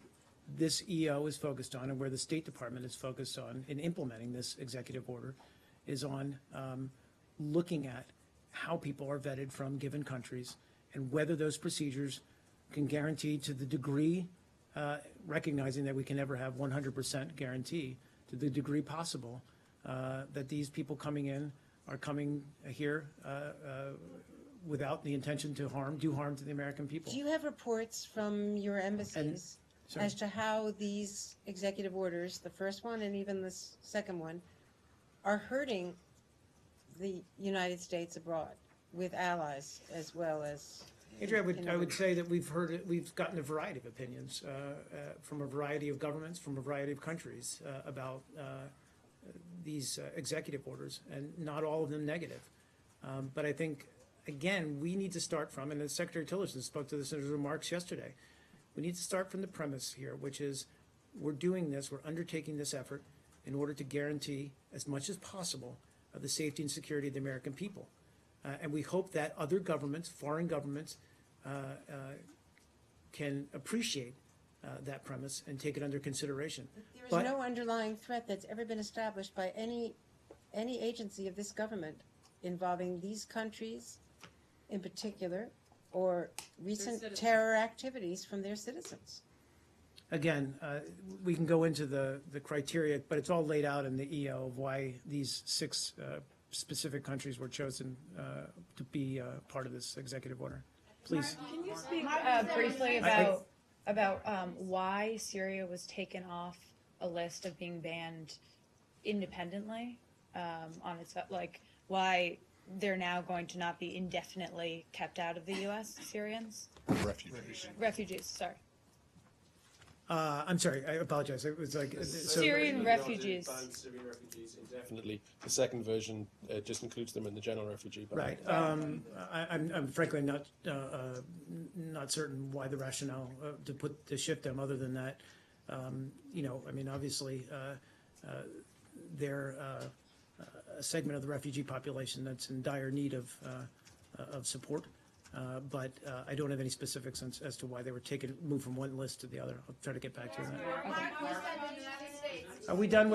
this EO is focused on and where the State Department is focused on in implementing this executive order is on looking at how people are vetted from given countries and whether those procedures can guarantee to the degree, recognizing that we can never have 100% guarantee, to the degree possible, that these people coming in are coming here without the intention to do harm to the American people. Do you have reports from your embassies sorry. as to how these executive orders, the first one and even the second one, are hurting the United States abroad with allies as well as? Adria, I would say that we've gotten a variety of opinions from a variety of governments, from a variety of countries about these executive orders, and not all of them negative. But I think, again, we need to start from, and as Secretary Tillerson spoke to this in his remarks yesterday, we need to start from the premise here, which is we're doing this, we're undertaking this effort in order to guarantee as much as possible the safety and security of the American people. And we hope that other governments, foreign governments, can appreciate that premise and take it under consideration. There is no underlying threat that's ever been established by any agency of this government involving these countries in particular or recent terror activities from their citizens. Again, we can go into the criteria, but it's all laid out in the EO of why these 6 specific countries were chosen to be part of this executive order. Please. Can you speak briefly about why Syria was taken off a list of being banned independently on its, like, why they're now going to not be indefinitely kept out of the U.S., Syrians? Refugees, sorry. I'm sorry, I apologize. It was like Syrian refugees. Syrian refugees indefinitely. The second version just includes them in the general refugee ban. Right. I'm frankly not certain why the rationale to shift them. Other than that, I mean, obviously, they're a segment of the refugee population that's in dire need of support. But I don't have any specifics as to why they were moved from one list to the other. I'll try to get back to you on that. Are we done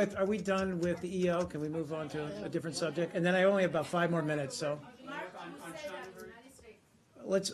with the EO? Can we move on to a different subject? And then I only have about 5 more minutes, so.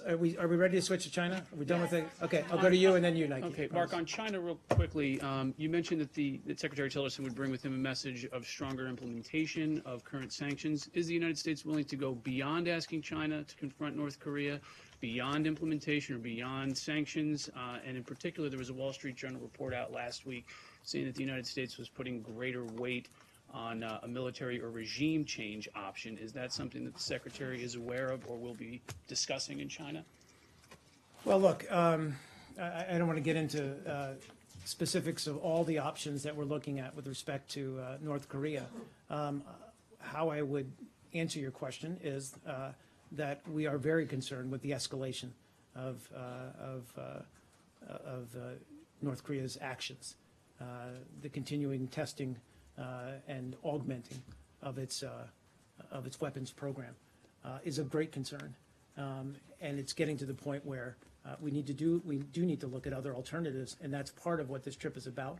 Are we ready to switch to China? Are we done with it? Okay, I'll go to you and then you, Nike. Okay, Mark, on China real quickly, you mentioned that Secretary Tillerson would bring with him a message of stronger implementation of current sanctions. Is the United States willing to go beyond asking China to confront North Korea, beyond implementation or beyond sanctions? And in particular, there was a Wall Street Journal report out last week saying that the United States was putting greater weight on a military or regime change option. Is that something that the Secretary is aware of or will be discussing in China? Well, look, I don't want to get into specifics of all the options that we're looking at with respect to North Korea. How I would answer your question is that we are very concerned with the escalation of North Korea's actions, the continuing testing and augmenting of its weapons program is of great concern, and it's getting to the point where we do need to look at other alternatives, and that's part of what this trip is about.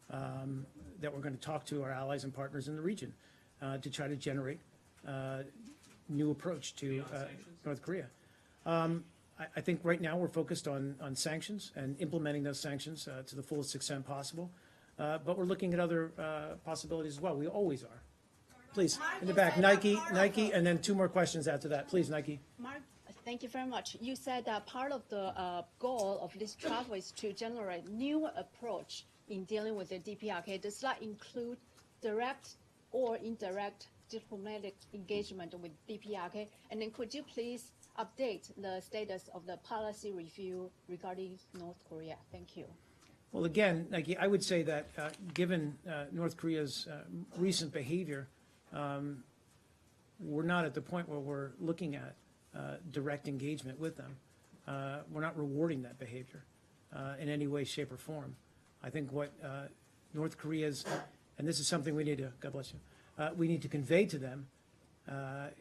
That we're going to talk to our allies and partners in the region to try to generate new approach to North Korea. I think right now we're focused on sanctions and implementing those sanctions to the fullest extent possible. But we're looking at other possibilities as well. We always are. Please, in the back, Nike, and then 2 more questions after that. Please, Nike. Mark, thank you very much. You said that part of the goal of this travel is to generate new approach in dealing with the DPRK. Does that include direct or indirect diplomatic engagement with DPRK? And then could you please update the status of the policy review regarding North Korea? Thank you. Well, again, like, I would say that given North Korea's recent behavior, we're not at the point where we're looking at direct engagement with them. We're not rewarding that behavior in any way, shape, or form. I think what North Korea's, and this is something we need to, God bless you, we need to convey to them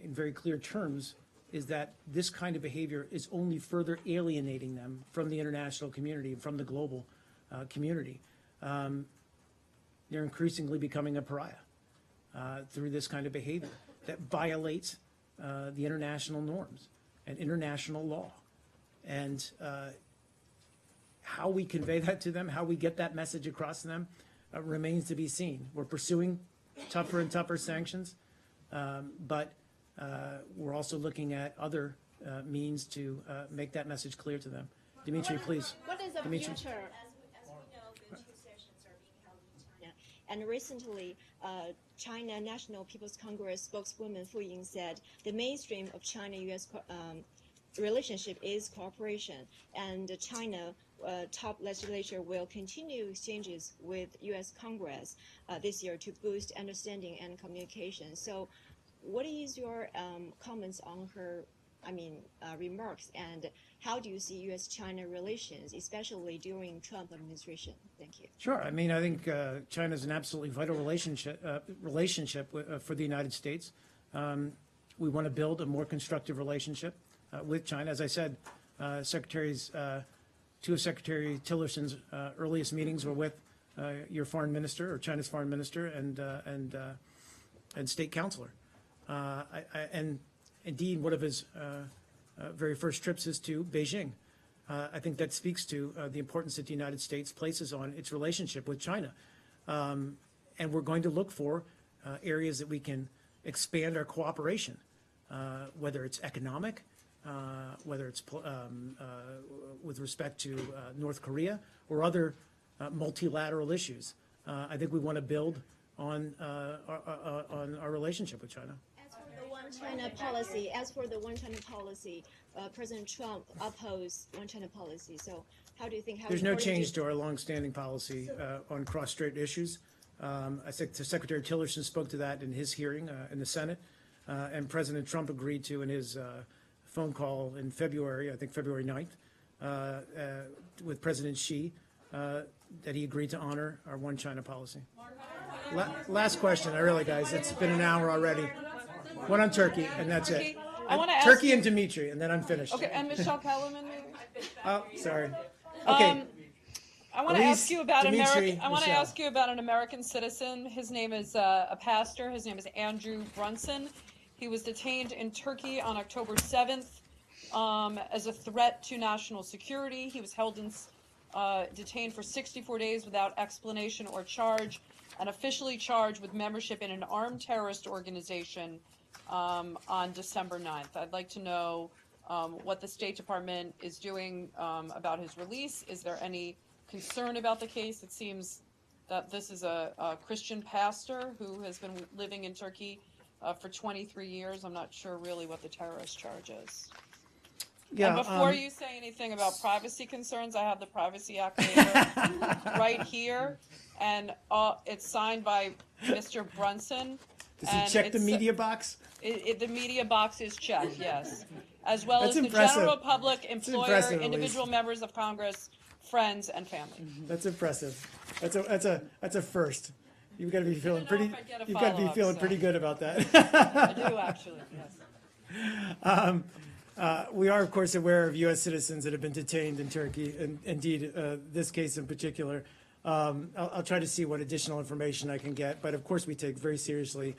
in very clear terms, is that this kind of behavior is only further alienating them from the international community and from the global community. They're increasingly becoming a pariah through this kind of behavior that violates the international norms and international law. And how we convey that to them, how we get that message across to them, remains to be seen. We're pursuing tougher and tougher sanctions, but we're also looking at other means to make that message clear to them. Dimitri, please. What is the Dimitri. future? And recently, China National People's Congress spokeswoman Fu Ying said the mainstream of China-U.S. Relationship is cooperation, and China top legislature will continue exchanges with U.S. Congress this year to boost understanding and communication. So what is your comments on her remarks, and how do you see U.S.-China relations, especially during Trump administration? Thank you. Sure. I mean, I think China is an absolutely vital relationship for the United States. We want to build a more constructive relationship with China. As I said, two of Secretary Tillerson's earliest meetings were with your foreign minister, or China's foreign minister, and state counselor. And indeed, one of his very first trips is to Beijing. I think that speaks to the importance that the United States places on its relationship with China. And we're going to look for areas that we can expand our cooperation, whether it's economic, whether it's with respect to North Korea or other multilateral issues. I think we want to build on our relationship with China. As for the one China policy, President Trump opposed one China policy. So how do you think? There's no change to our longstanding policy on cross-strait issues. I think Secretary Tillerson spoke to that in his hearing in the Senate, and President Trump agreed to in his phone call in February, I think February 9th, with President Xi, that he agreed to honor our one China policy. Last question, guys, it's been an hour already. One on Turkey, and that's it. I want to ask Turkey you, and Dimitri, and then I'm finished. Okay, and Michelle Kellerman, maybe. Oh, sorry. Okay. I want to ask you about Dimitri, I want to Michelle. ask you about an American citizen. His name is a pastor. His name is Andrew Brunson. He was detained in Turkey on October 7th as a threat to national security. He was held in detained for 64 days without explanation or charge, and officially charged with membership in an armed terrorist organization on December 9th. I'd like to know what the State Department is doing about his release. Is there any concern about the case? It seems that this is a Christian pastor who has been living in Turkey for 23 years. I'm not sure really what the terrorist charge is. Yeah, and before you say anything about privacy concerns, I have the Privacy Act waiver right here, and it's signed by Mr. Brunson. Does he check the media box? The media box is checked, yes, as well That's as impressive. the general public, employer, impressive, individual Elise. members of Congress, friends, and family. That's impressive. That's a first. You've got to be feeling pretty. if I get a You've got to be follow-up, feeling so. pretty good about that. I do actually, yes. We are, of course, aware of U.S. citizens that have been detained in Turkey, and indeed, this case in particular. I'll try to see what additional information I can get, but of course, we take very seriously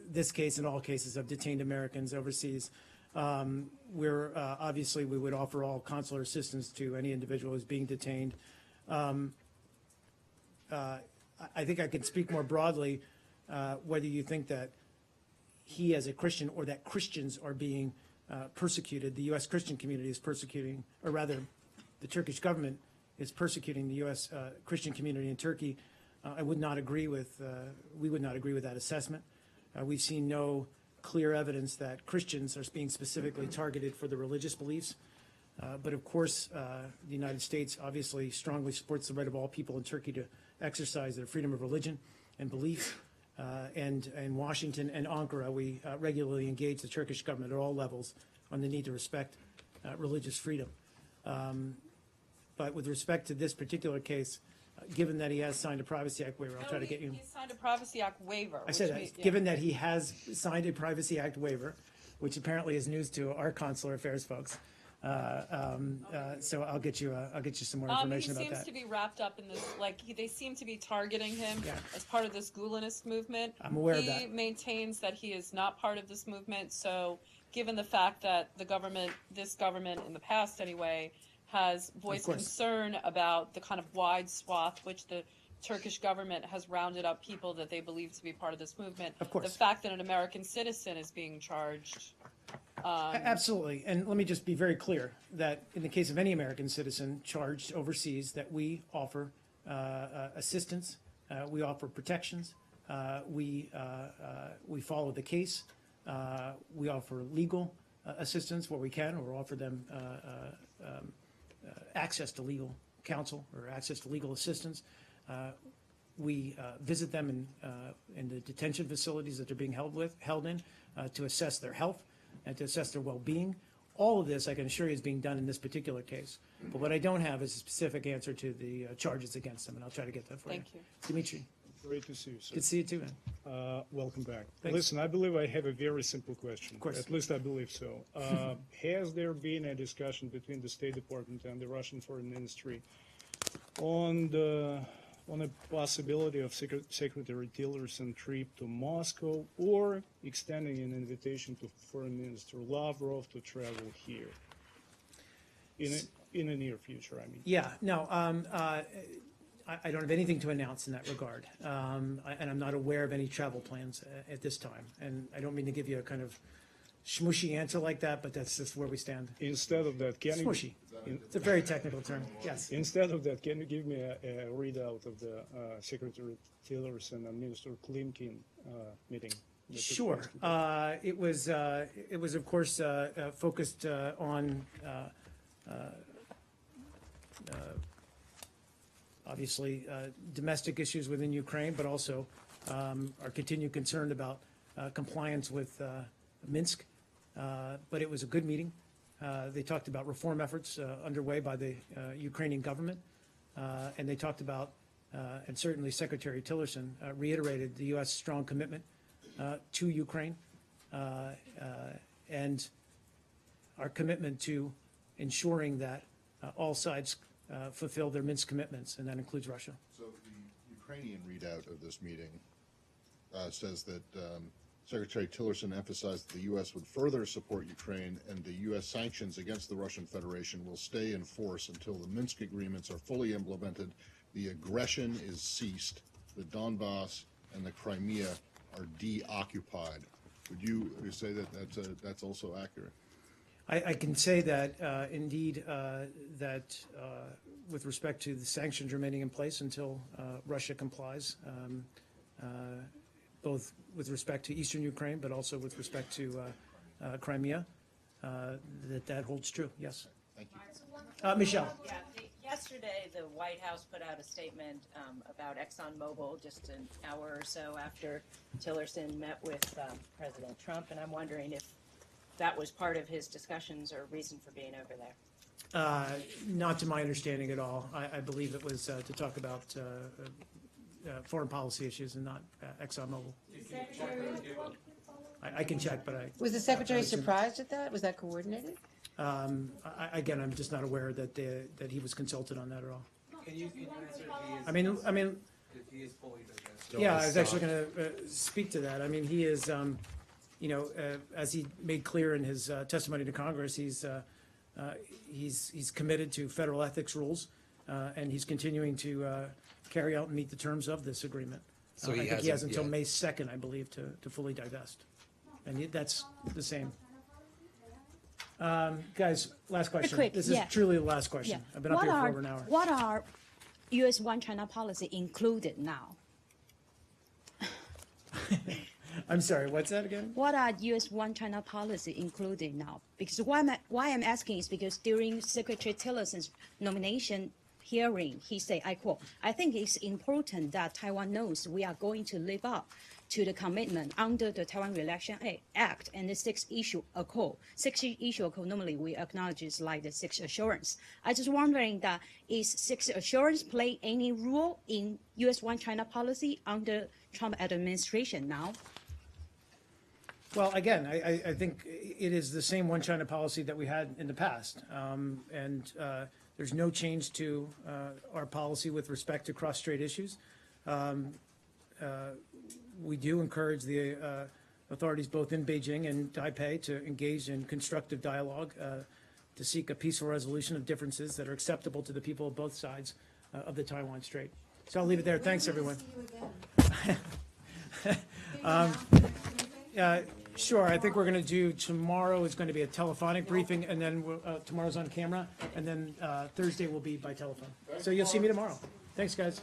this case and all cases of detained Americans overseas. We're obviously, we would offer all consular assistance to any individual who's being detained. I think I can speak more broadly whether you think that he as a Christian or that Christians are being persecuted. The U.S. Christian community is persecuting, or rather, the Turkish government is persecuting the U.S. Christian community in Turkey. I would not agree with, we would not agree with that assessment. We've seen no clear evidence that Christians are being specifically targeted for their religious beliefs. But of course, the United States obviously strongly supports the right of all people in Turkey to exercise their freedom of religion and belief. And in Washington and Ankara, we regularly engage the Turkish government at all levels on the need to respect religious freedom. But with respect to this particular case, given that he has signed a Privacy Act waiver, I'll try to get you. He signed a Privacy Act waiver. I said that. means- yeah. Given that he has signed a Privacy Act waiver, which apparently is news to our consular affairs folks. So I'll get you some more information he about seems that. to be wrapped up in this, they seem to be targeting him Yeah. as part of this Gulenist movement. I'm aware of He that. maintains that he is not part of this movement, so given the fact that this government, in the past anyway, has voiced course. concern about the kind of wide swath which the Turkish government has rounded up people that they believe to be part of this movement. Of course. The fact that an American citizen is being charged. Absolutely. And let me just be very clear that in the case of any American citizen charged overseas, that we offer assistance, we offer protections, we follow the case, we offer legal assistance where we can, or offer them access to legal counsel or access to legal assistance. We visit them in the detention facilities that they're being held in to assess their health and to assess their well-being. All of this, I can assure you, is being done in this particular case. But what I don't have is a specific answer to the charges against them, and I'll try to get that for Thank you. you. Dimitri, Great to see you, sir. good to see you too, man. Welcome back. Thanks. Listen, I believe I have a very simple question. Of course. At least I believe so. Has there been a discussion between the State Department and the Russian Foreign Ministry on a possibility of Secretary Tillerson trip to Moscow, or extending an invitation to Foreign Minister Lavrov to travel here in the near future, I mean? Yeah, no, I don't have anything to announce in that regard. And I'm not aware of any travel plans at this time. And I don't mean to give you a kind of smooshy answer like that, but that's just where we stand. Instead of that, can you... Smooshy. It's a very technical term, yes. Instead of that, can you give me a readout of the Secretary Tillerson and Minister Klimkin meeting? that took Sure. place? It was of course focused on obviously domestic issues within Ukraine, but also our continued concern about compliance with Minsk. But it was a good meeting. They talked about reform efforts underway by the Ukrainian government, and they talked about, and certainly Secretary Tillerson reiterated the U.S. strong commitment to Ukraine and our commitment to ensuring that all sides fulfill their Minsk commitments, and that includes Russia. So the Ukrainian readout of this meeting says that Secretary Tillerson emphasized that the U.S. would further support Ukraine, and the U.S. sanctions against the Russian Federation will stay in force until the Minsk agreements are fully implemented, the aggression is ceased, the Donbass and the Crimea are deoccupied. Would you say that that's also accurate? I can say that indeed that with respect to the sanctions remaining in place until Russia complies, both with respect to eastern Ukraine, but also with respect to Crimea, that holds true, yes. Thank you. Michelle. Yeah, yesterday the White House put out a statement about ExxonMobil just an hour or so after Tillerson met with President Trump, and I'm wondering if that was part of his discussions or reason for being over there. Not to my understanding at all. I believe it was to talk about foreign policy issues and not ExxonMobil. I can check, but I... Was the Secretary surprised at that? Was that coordinated? Again, I'm just not aware that he was consulted on that at all. Can you answer if I mean, if he is fully digested? yeah, I was actually going to speak to that. I mean, he is, as he made clear in his testimony to Congress, he's committed to federal ethics rules, and he's continuing to carry out and meet the terms of this agreement. So I he think he has hasn't until yet. May 2nd, I believe, to fully divest. And that's the same. Guys, last question. Quick, This yeah. is truly the last question. Yeah. I've been up here for over an hour. What are U.S. one China policy included now? I'm sorry, what's that again? What are U.S. one China policy including now? Because why I'm asking is because during Secretary Tillerson's nomination hearing, he said, I quote, "I think it's important that Taiwan knows we are going to live up to the commitment under the Taiwan Relation Act and the Sixth Issue Accord." Sixth Issue Accord normally we acknowledge is like the Sixth Assurance. I just wondering that is Sixth Assurance play any role in U.S. one China policy under Trump administration now? Well, again, I think it is the same one China policy that we had in the past. There's no change to our policy with respect to cross-strait issues. We do encourage the authorities both in Beijing and Taipei to engage in constructive dialogue to seek a peaceful resolution of differences that are acceptable to the people of both sides of the Taiwan Strait. So I'll leave it there. Thanks, everyone. Sure. I think we're going to do tomorrow is going to be a telephonic briefing, and then tomorrow's on camera, and then Thursday will be by telephone. So you'll see me tomorrow. Thanks, guys.